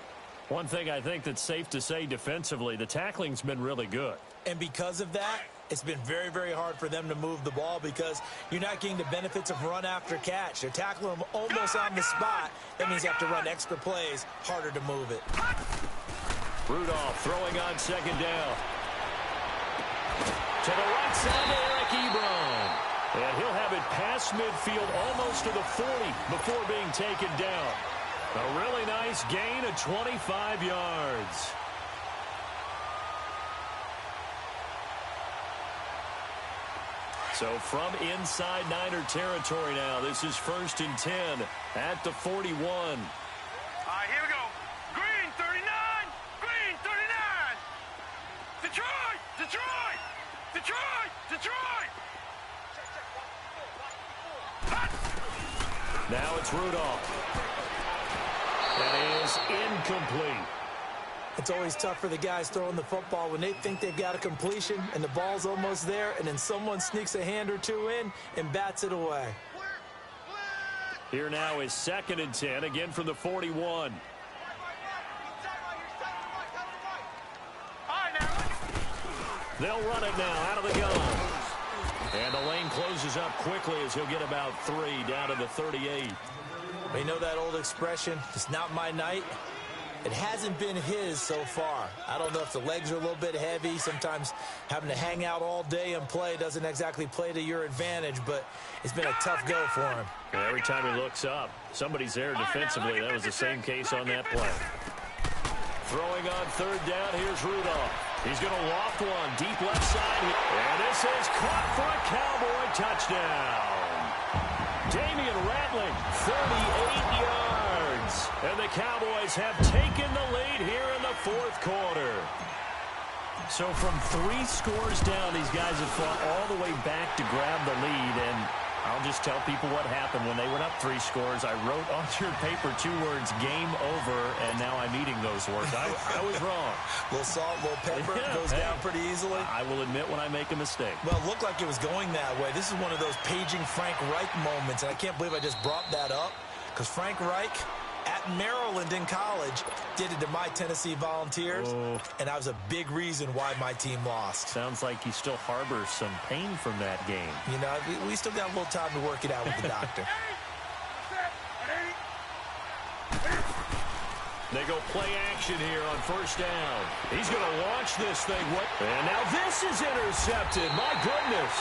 One thing I think that's safe to say defensively, the tackling's been really good. And because of that, it's been very, very hard for them to move the ball because you're not getting the benefits of run after catch. They're tackling them almost on the spot. That means you have to run extra plays, harder to move it. Rudolph throwing on second down. To the right side to Eric Ebron. And he'll have it past midfield almost to the 40 before being taken down. A really nice gain of 25 yards. So from inside Niner territory now, this is 1st and 10 at the 41. All right, here we go. Green 39. Green 39. Detroit. Detroit. Detroit. Detroit. Now it's Rudolph. That is incomplete. It's always tough for the guys throwing the football when they think they've got a completion and the ball's almost there, and then someone sneaks a hand or two in and bats it away. Here now is 2nd and 10, again from the 41. They'll run it now out of the gun. And the lane closes up quickly as he'll get about 3 down to the 38. You know that old expression, it's not my night? It hasn't been his so far. I don't know if the legs are a little bit heavy. Sometimes having to hang out all day and play doesn't exactly play to your advantage, but it's been a tough go for him. And every time he looks up, somebody's there defensively. That was the same case on that play. Throwing on 3rd down, here's Rudolph. He's going to loft one deep left side. And this is caught for a Cowboy touchdown. Damian Rattling, 38 yards. And the Cowboys have taken the lead here in the 4th quarter. So from 3 scores down, these guys have fought all the way back to grab the lead. And I'll just tell people what happened. When they went up 3 scores, I wrote on your paper 2 words, game over, and now I'm eating those words. I was wrong. A little salt, a little pepper, goes down pretty easily. I will admit when I make a mistake. Well, it looked like it was going that way. This is one of those paging Frank Reich moments, and I can't believe I just brought that up, because Frank Reich at Maryland in college did it to my Tennessee Volunteers, and that was a big reason why my team lost. Sounds like he still harbors some pain from that game. You know, we still got a little time to work it out with the doctor. They go play action here on 1st down. He's going to launch this thing. And now this is intercepted. My goodness.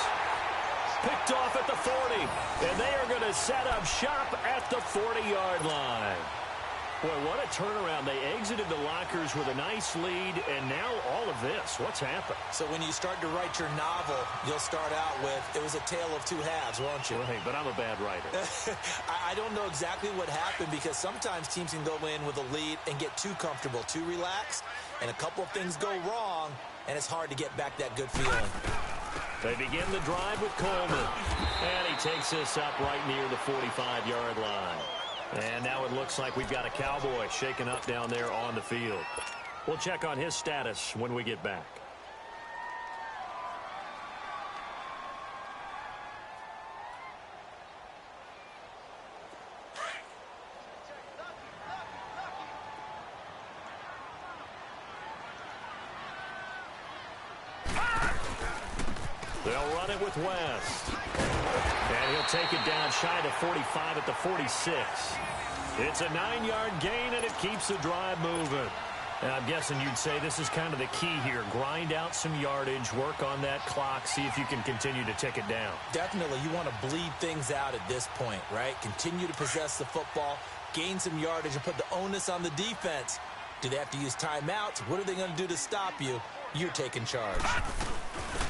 Picked off at the 40. And they are going to set up shop at the 40-yard line. Boy, what a turnaround. They exited the lockers with a nice lead, and now all of this. What's happened? So when you start to write your novel, you'll start out with, it was a tale of 2 halves, won't you? Right, but I'm a bad writer. I don't know exactly what happened, because sometimes teams can go in with a lead and get too comfortable, too relaxed, and a couple of things go wrong, and it's hard to get back that good feeling. They begin the drive with Coleman, and he takes this up right near the 45-yard line. And now it looks like we've got a Cowboy shaken up down there on the field. We'll check on his status when we get back. They'll run it with West. And he'll take it down shy of 45 at the 46. It's a 9-yard gain, and it keeps the drive moving. And I'm guessing you'd say this is kind of the key here. Grind out some yardage, work on that clock, see if you can continue to tick it down. Definitely. You want to bleed things out at this point, right? Continue to possess the football, gain some yardage, and put the onus on the defense. Do they have to use timeouts? What are they going to do to stop you? You're taking charge.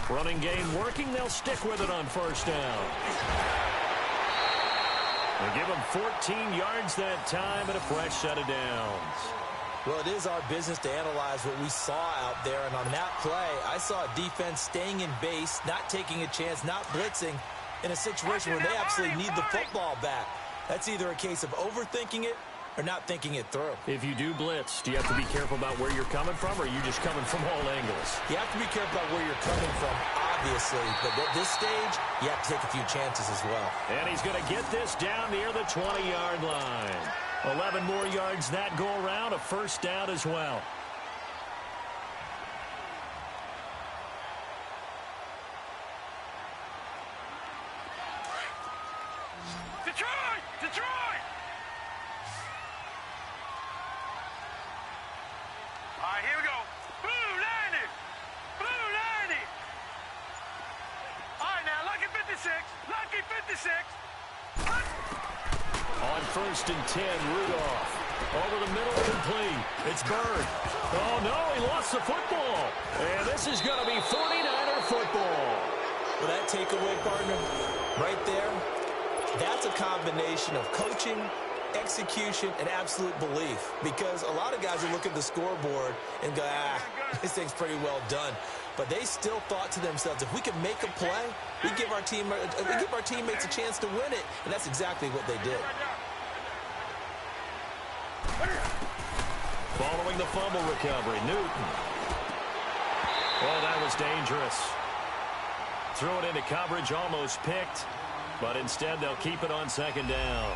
Running game working. They'll stick with it on 1st down. They give them 14 yards that time and a fresh set of downs. Well, it is our business to analyze what we saw out there, and on that play, I saw a defense staying in base, not taking a chance, not blitzing, in a situation where they absolutely need the football back. That's either a case of overthinking it or not thinking it through. If you do blitz, do you have to be careful about where you're coming from, or are you just coming from all angles? You have to be careful about where you're coming from, obviously, but at this stage, you have to take a few chances as well. And he's going to get this down near the 20-yard line. 11 more yards that go around, a 1st down as well. Detroit! Detroit! All right, here we go. Blue 90! Blue 90! All right, now, lucky 56. Lucky first and 10. Rudolph. Over the middle, complete. It's Bird. Oh, no, he lost the football. And this is going to be 49er football. Well, that takeaway, partner, right there, that's a combination of coaching, execution, and absolute belief. Because a lot of guys will look at the scoreboard and go, this thing's pretty well done. But they still thought to themselves, if we can make a play, we give our teammates a chance to win it. And that's exactly what they did. Following the fumble recovery, Newton. Oh, that was dangerous. Threw it into coverage, almost picked. But instead, they'll keep it on second down.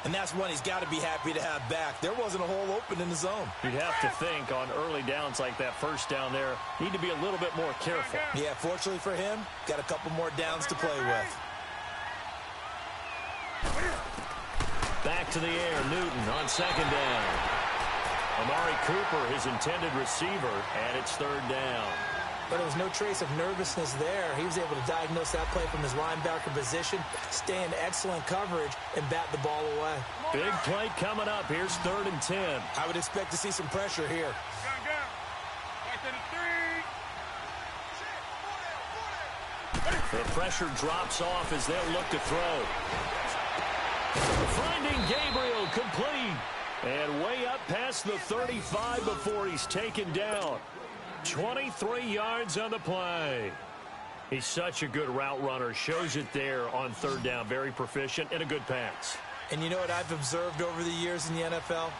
And that's one he's got to be happy to have back. There wasn't a hole open in the zone. You'd have to think on early downs like that first down there, need to be a little bit more careful. Yeah, fortunately for him, got a couple more downs to play with. Back to the air, Newton on second down. Amari Cooper, his intended receiver, and it's third down. But there was no trace of nervousness there. He was able to diagnose that play from his linebacker position, stay in excellent coverage, and bat the ball away. Big play coming up. Here's third and 10. I would expect to see some pressure here. The pressure drops off as they'll look to throw. Finding Gabriel, complete. And way up past the 35 before he's taken down. 23 yards on the play. He's such a good route runner. Shows it there on third down. Very proficient and a good pass. And you know what I've observed over the years in the NFL?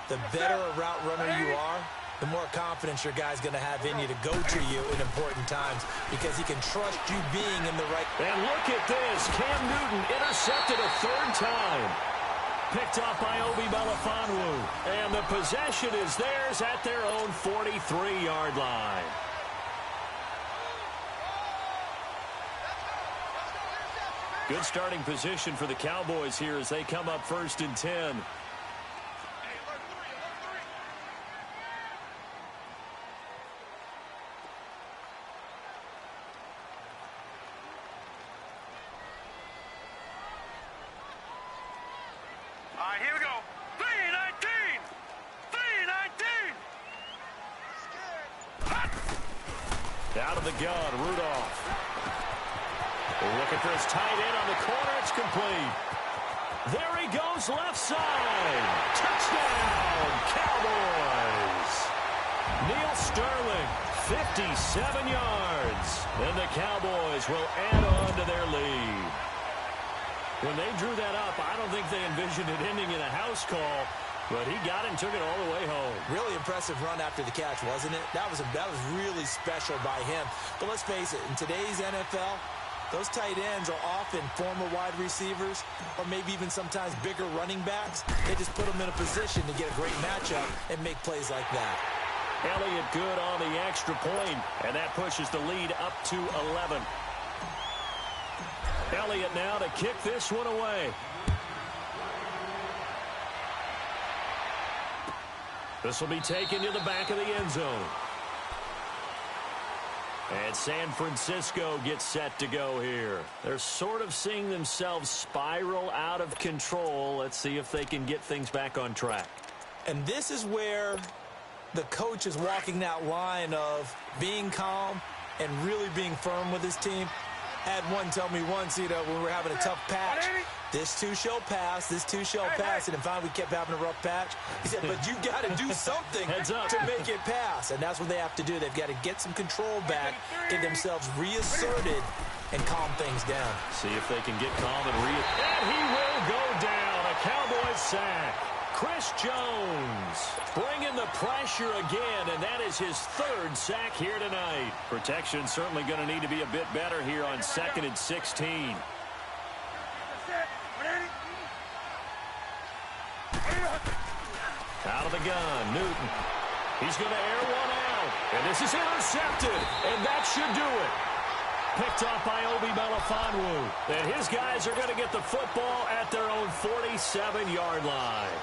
The better a route runner you are, the more confidence your guy's going to have in you to go to you in important times because he can trust you being in the right. And look at this. Cam Newton intercepted a third time. Picked up by Obi Melifonwu. And the possession is theirs at their own 43-yard line. Good starting position for the Cowboys here as they come up first and 10. Here we go. 3-19. 3-19. Out of the gun, Rudolph. Looking for his tight end on the corner. It's complete. There he goes, left side. Touchdown, Cowboys. Neil Sterling, 57 yards. And the Cowboys will add on to their lead. When they drew that up, I don't think they envisioned it ending in a house call, but he got it and took it all the way home. Really impressive run after the catch, wasn't it? That was really special by him. But let's face it, in today's NFL, those tight ends are often former wide receivers or maybe even sometimes bigger running backs. They just put them in a position to get a great matchup and make plays like that. Elliott good on the extra point, and that pushes the lead up to 11. Elliott now to kick this one away. This will be taken to the back of the end zone. And San Francisco gets set to go here. They're sort of seeing themselves spiral out of control. Let's see if they can get things back on track. And this is where the coach is walking that line of being calm and really being firm with his team. Had one tell me once, when we were having a tough patch, this too shall pass, this too shall pass. And finally we kept having a rough patch. He said, but you got to do something to make it pass. And that's what they have to do. They've got to get some control back, get themselves reasserted, and calm things down. See if they can get calm and And he will go down. A Cowboys sack. Chris Jones bringing the pressure again, and that is his third sack here tonight. Protection certainly going to need to be a bit better here on 2nd and 16. Out of the gun, Newton. He's going to air one out, and this is intercepted, and that should do it. Picked off by Obi Melifonwu. And his guys are going to get the football at their own 47-yard line.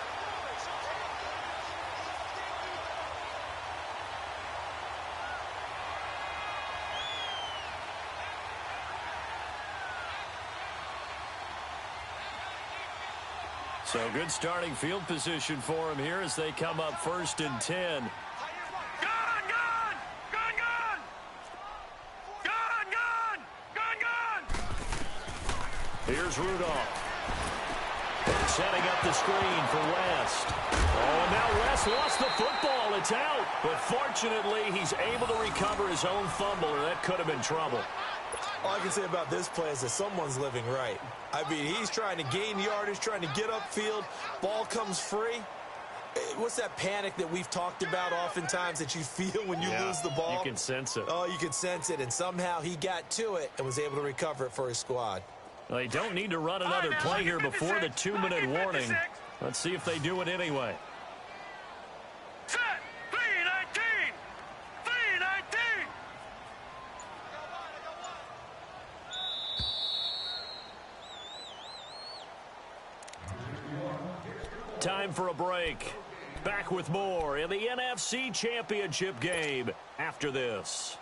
So good starting field position for him here as they come up 1st and 10. Gun, gun! Gun, gun! Gun, gun! Gun, gun! Here's Rudolph. Setting up the screen for West. Oh, and now West lost the football. It's out. But fortunately, he's able to recover his own fumble, or that could have been trouble. All I can say about this play is that someone's living right. I mean, he's trying to gain yardage, trying to get upfield. Ball comes free. What's that panic that we've talked about oftentimes that you feel when you lose the ball? You can sense it. Oh, you can sense it. And somehow he got to it and was able to recover it for his squad. Well, they don't need to run another play here before the 2-minute warning. Let's see if they do it anyway. Set! 3-19! 3-19! Time for a break. Back with more in the NFC Championship game after this.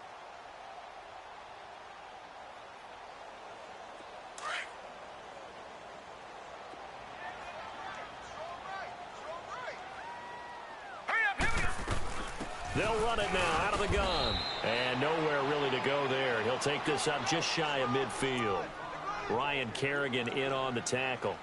They'll run it now out of the gun. And nowhere really to go there. He'll take this up just shy of midfield. Ryan Kerrigan in on the tackle.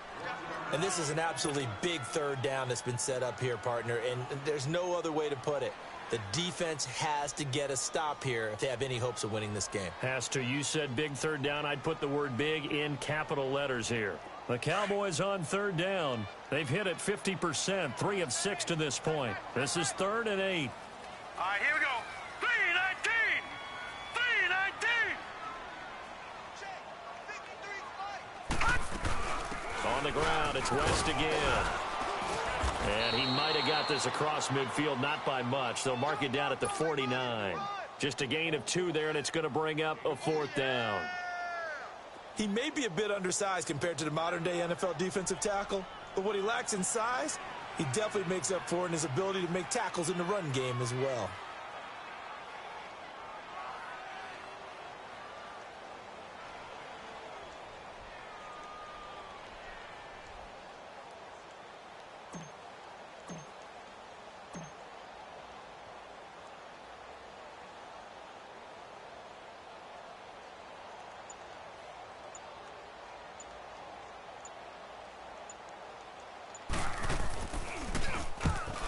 And this is an absolutely big 3rd down that's been set up here, partner. And there's no other way to put it. The defense has to get a stop here if they have any hopes of winning this game. Has to. You said big 3rd down. I'd put the word big in capital letters here. The Cowboys on 3rd down. They've hit it 50%, 3 of 6 to this point. This is 3rd and 8. All right, here we go. 3-19! 3-19! On the ground, it's West again. And he might have got this across midfield, not by much. They'll mark it down at the 49. Just a gain of 2 there, and it's going to bring up a 4th down. He may be a bit undersized compared to the modern-day NFL defensive tackle, but what he lacks in size, he definitely makes up for in his ability to make tackles in the run game as well.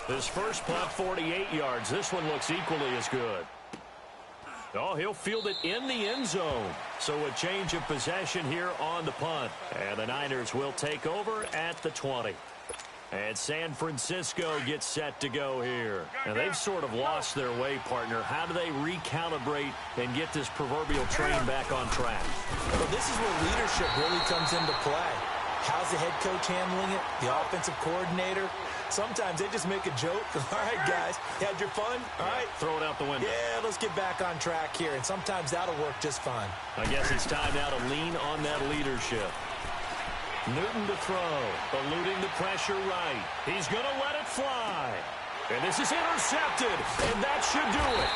His first punt, 48 yards. This one looks equally as good. Oh, he'll field it in the end zone. So a change of possession here on the punt. And the Niners will take over at the 20. And San Francisco gets set to go here. And they've sort of lost their way, partner. How do they recalibrate and get this proverbial train back on track? Well, this is where leadership really comes into play. How's the head coach handling it? The offensive coordinator? Sometimes they just make a joke. All right, guys, you had your fun? All right. Throw it out the window. Yeah, let's get back on track here. And sometimes that'll work just fine. I guess it's time now to lean on that leadership. Newton to throw, eluding the pressure right. He's going to let it fly. And this is intercepted, and that should do it.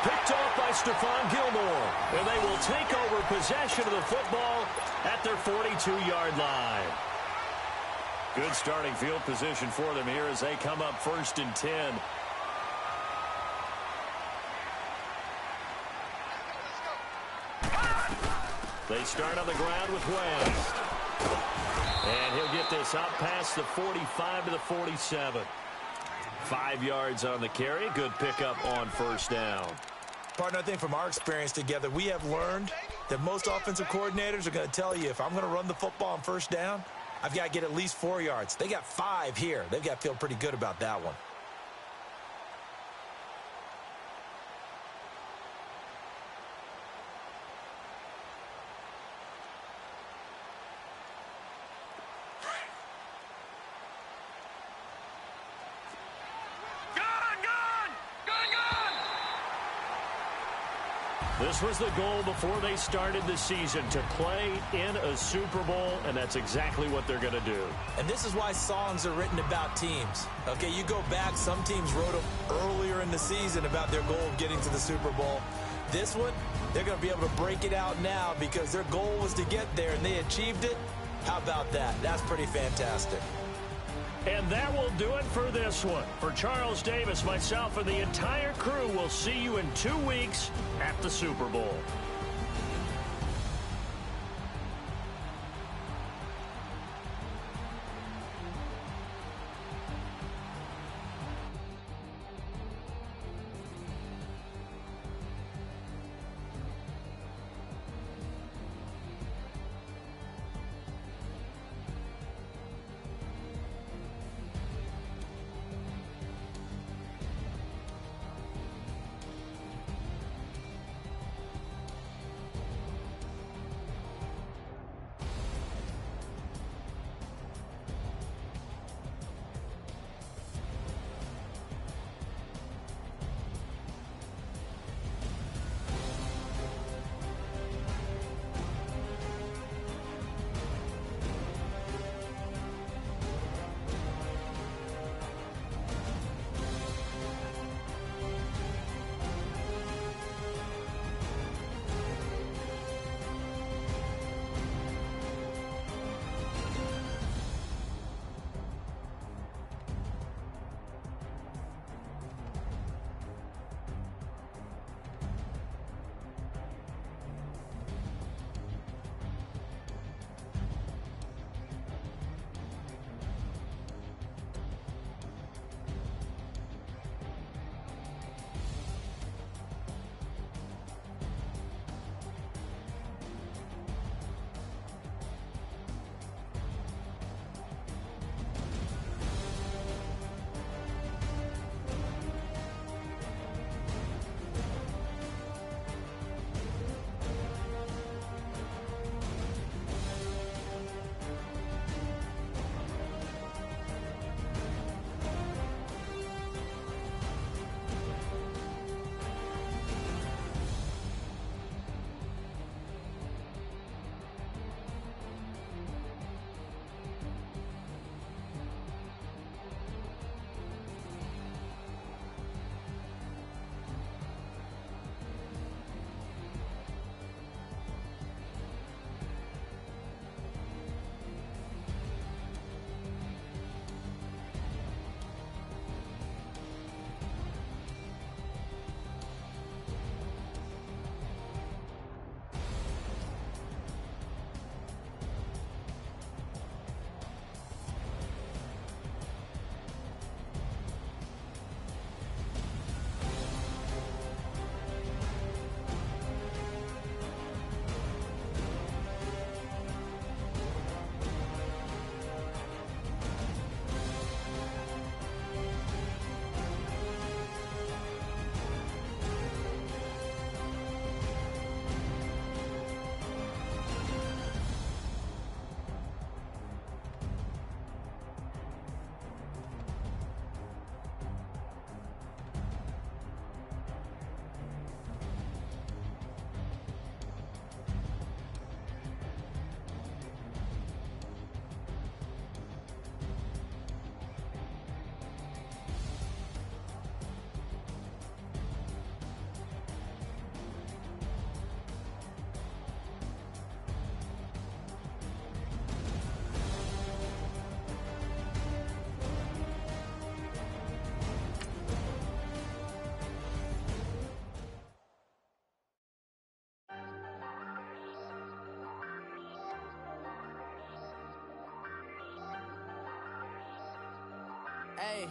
Picked off by Stephon Gilmore, and they will take over possession of the football at their 42-yard line. Good starting field position for them here as they come up 1st and 10. They start on the ground with West. And he'll get this out past the 45 to the 47. 5 yards on the carry. Good pickup on 1st down. Partner, I think from our experience together, we have learned that most offensive coordinators are going to tell you, if I'm going to run the football on 1st down, I've got to get at least 4 yards. They got 5 here. They've got to feel pretty good about that one. This was the goal before they started the season, to play in a Super Bowl, and that's exactly what they're going to do. And this is why songs are written about teams. Okay, you go back, some teams wrote them earlier in the season about their goal of getting to the Super Bowl. This one, they're going to be able to break it out now because their goal was to get there, and they achieved it. How about that? That's pretty fantastic. And that will do it for this one. For Charles Davis, myself, and the entire crew, we'll see you in 2 weeks at the Super Bowl. Hey,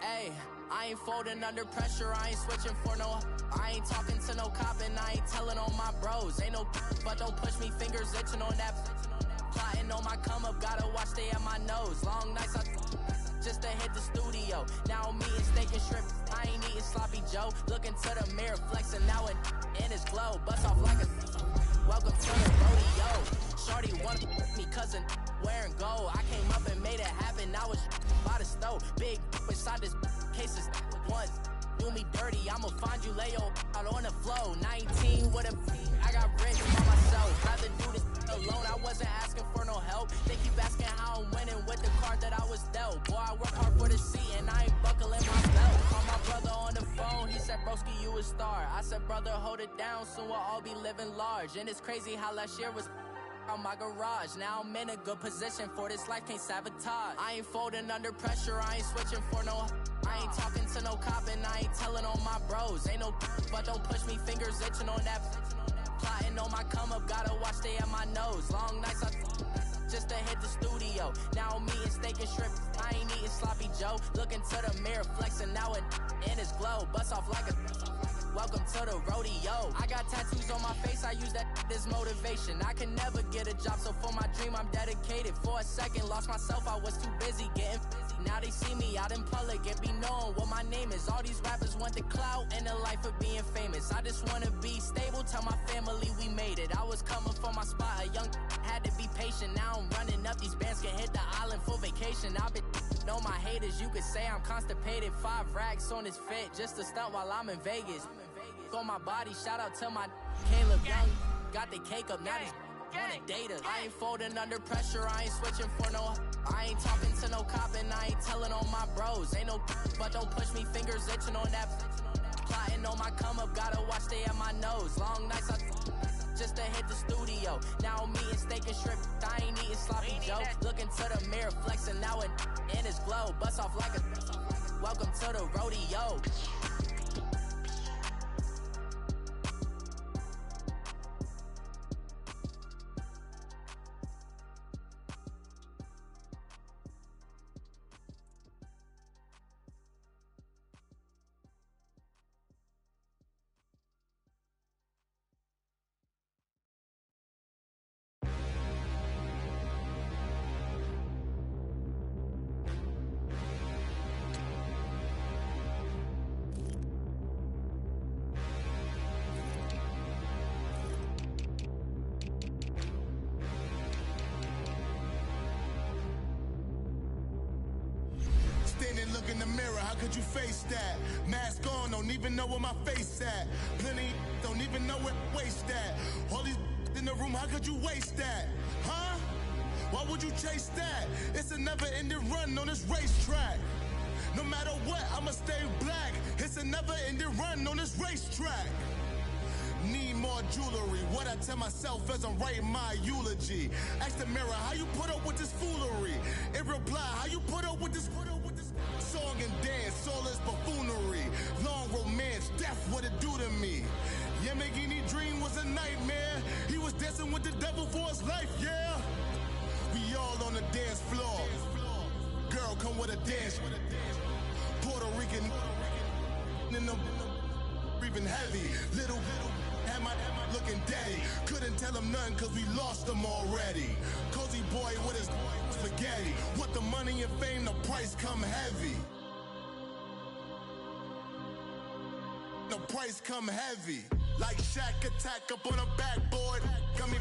hey, I ain't folding under pressure, I ain't switching for no. I ain't talking to no cop and I ain't telling on my bros. Ain't no but don't push me, fingers itching on that. Plotting on my come up, gotta watch stay at my nose. Long nights I just to hit the studio. Now I'm eating steak and shrimp, I ain't eating sloppy Joe. Looking to the mirror, flexing now and in his glow. Bust off like a welcome to the rodeo. Shorty wanted me cousin wearing gold. I came up and made it happen, I was by the stove. Big inside this cases once. Do me dirty, I'ma find you, lay your out on the floor. 19 with a I got rich by myself. Rather do this alone, I wasn't asking for no help. They keep asking how I'm winning with the card that I was dealt. Boy, I work hard for the seat and I ain't buckling my belt. Call my brother on the phone, he said, broski, you a star. I said, brother, hold it down, soon we'll all be living large. And it's crazy how last year was out my garage. Now I'm in a good position for this life, can't sabotage. I ain't folding under pressure, I ain't switching for no. I ain't talking to no cop and I ain't telling on my bros. Ain't no but don't push me, fingers itching on that. Plotting on my come up, gotta watch stay at my nose. Long nights I just to hit the studio. Now I'm eating steak and shrimp, I ain't eating sloppy Joe. Looking to the mirror, flexing now it in his glow. Bust off like a welcome to the rodeo. I got tattoos on my face, I use that as motivation. I can never get a job, so for my dream I'm dedicated. For a second, lost myself, I was too busy getting busy. Now they see me out in public and be knowing what my name is. All these rappers want the clout and the life of being famous. I just wanna be stable, tell my family we made it. I was coming for my spot, a young had to be patient. Now I'm running up, these bands can hit the island for vacation. I've been know my haters, you could say I'm constipated. 5 racks on his fit, just to stunt while I'm in Vegas. On my body, shout out to my Caleb Young. Got the cake up, now these wanna date us. I ain't folding under pressure, I ain't switching for no. I ain't talking to no cop and I ain't telling on my bros. Ain't no but don't push me, fingers itching on that. Plotting on my come up, gotta watch stay at my nose. Long nights I just to hit the studio. Now I'm eating steak and shrimp, I ain't eating sloppy Joe. Looking to the mirror, flexing now it in his glow. Bust off like a welcome to the rodeo. Look in the mirror, how could you face that? Mask on, don't even know where my face at. Plenty don't even know where waste at. All these in the room, how could you waste that? Huh? Why would you chase that? It's a never-ending run on this racetrack. No matter what, I'ma stay black. It's a never-ending run on this racetrack. Need more jewelry, what I tell myself as I'm writing my eulogy. Ask the mirror, how you put up with this foolery? It reply, how you put up with this song and dance, all this buffoonery. Long romance, death, what it do to me? Yamagini dream was a nightmare. He was dancing with the devil for his life, yeah. We all on the dance floor. Girl, come with a dance. Puerto Rican in the breathing heavy. Little had my looking daddy. Couldn't tell him nothing cause we lost him already. Cozy boy with his spaghetti. With the money and fame, the price come heavy. The price come heavy. Like Shaq attack up on a backboard. Got me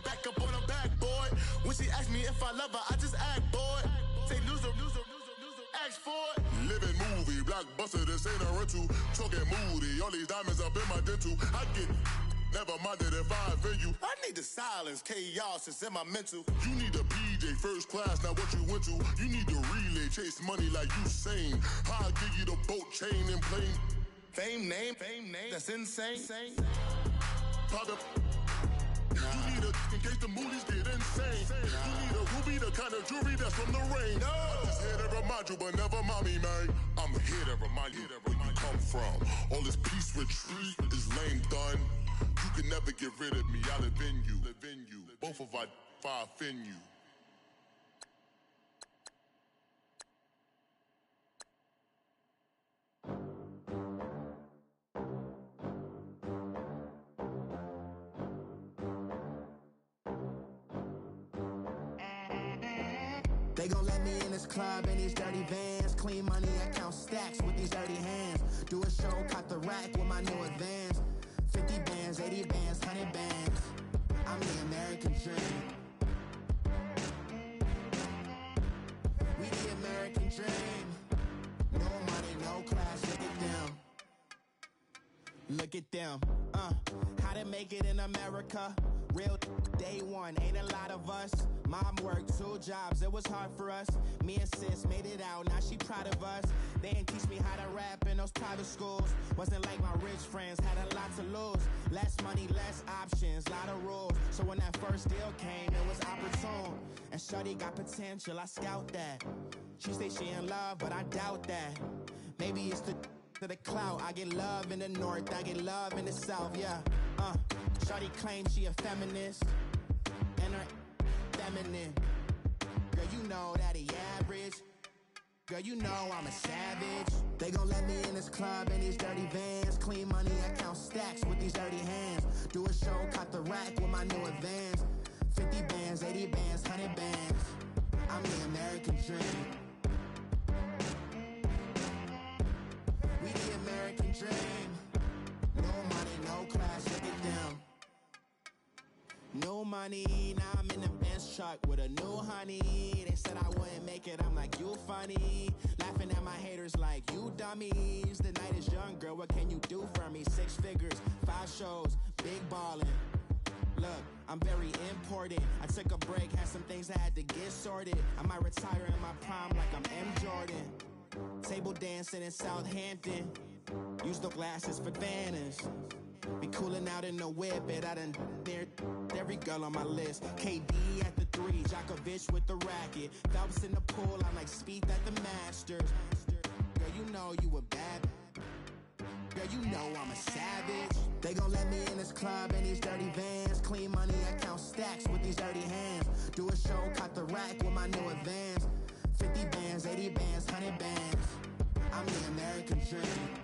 back up on a backboard. When she asked me if I love her, I just act bored. Say loser, ask for it. Living movie, blockbuster, this ain't a rental. Talking moody, all these diamonds up in my dental. I get never minded if I offend you. I need the silence, chaos is in my mental. You need a PJ first class, not what you went to. You need the relay, chase money like you sane. I'll give you the boat, chain, and plane. Fame name, that's insane. Pop up. You need a in case the movies get insane. You need a ruby, the kind of jewelry that's from the rain. No. I'm just here to remind you, but never mommy, man. I'm here to remind you where you come from. All this peace retreat is lame done. You can never get rid of me. I live in you. Both of our fire offend you. They gon' let me in this club in these dirty vans. Clean money, I count stacks with these dirty hands. Do a show, caught the rack with my new advance. 50 bands, 80 bands, 100 bands. I'm the American dream. We the American dream. No money, no class, look at them. Look at them, how to make it in America. Real day one, ain't a lot of us. Mom worked 2 jobs, it was hard for us. Me and sis made it out, now she proud of us. They didn't teach me how to rap in those private schools. Wasn't like my rich friends, had a lot to lose. Less money, less options, lot of rules. So when that first deal came, it was opportune. And shorty got potential, I scout that. She say she in love, but I doubt that. Maybe it's the clout. I get love in the north, I get love in the south, yeah. Shorty claims she a feminist, and her feminine. Girl, you know that he average. Girl, you know I'm a savage. They gon' let me in this club in these dirty vans. Clean money, I count stacks with these dirty hands. Do a show, caught the rack with my new advance. 50 bands, 80 bands, 100 bands. I'm the American dream. We the American dream. No money, no class, look at them. No money, now I'm in the Benz truck with a new honey. They said I wouldn't make it, I'm like, you funny. Laughing at my haters like, you dummies. The night is young, girl, what can you do for me? 6 figures, 5 shows, big ballin'. Look, I'm very important. I took a break, had some things I had to get sorted. I might retire in my prime like I'm M. Jordan. Table dancing in Southampton. Use the glasses for Vannas. Be cooling out in the whip, and I done dared every girl on my list. KD at the 3, Djokovic with the racket. Phelps in the pool, I'm like Speed at the Masters. Girl, you know you a bad. Girl, you know I'm a savage. They gon' let me in this club in these dirty vans. Clean money, I count stacks with these dirty hands. Do a show, caught the rack with my new advance. 50 bands, 80 bands, 100 bands. I'm the American dream.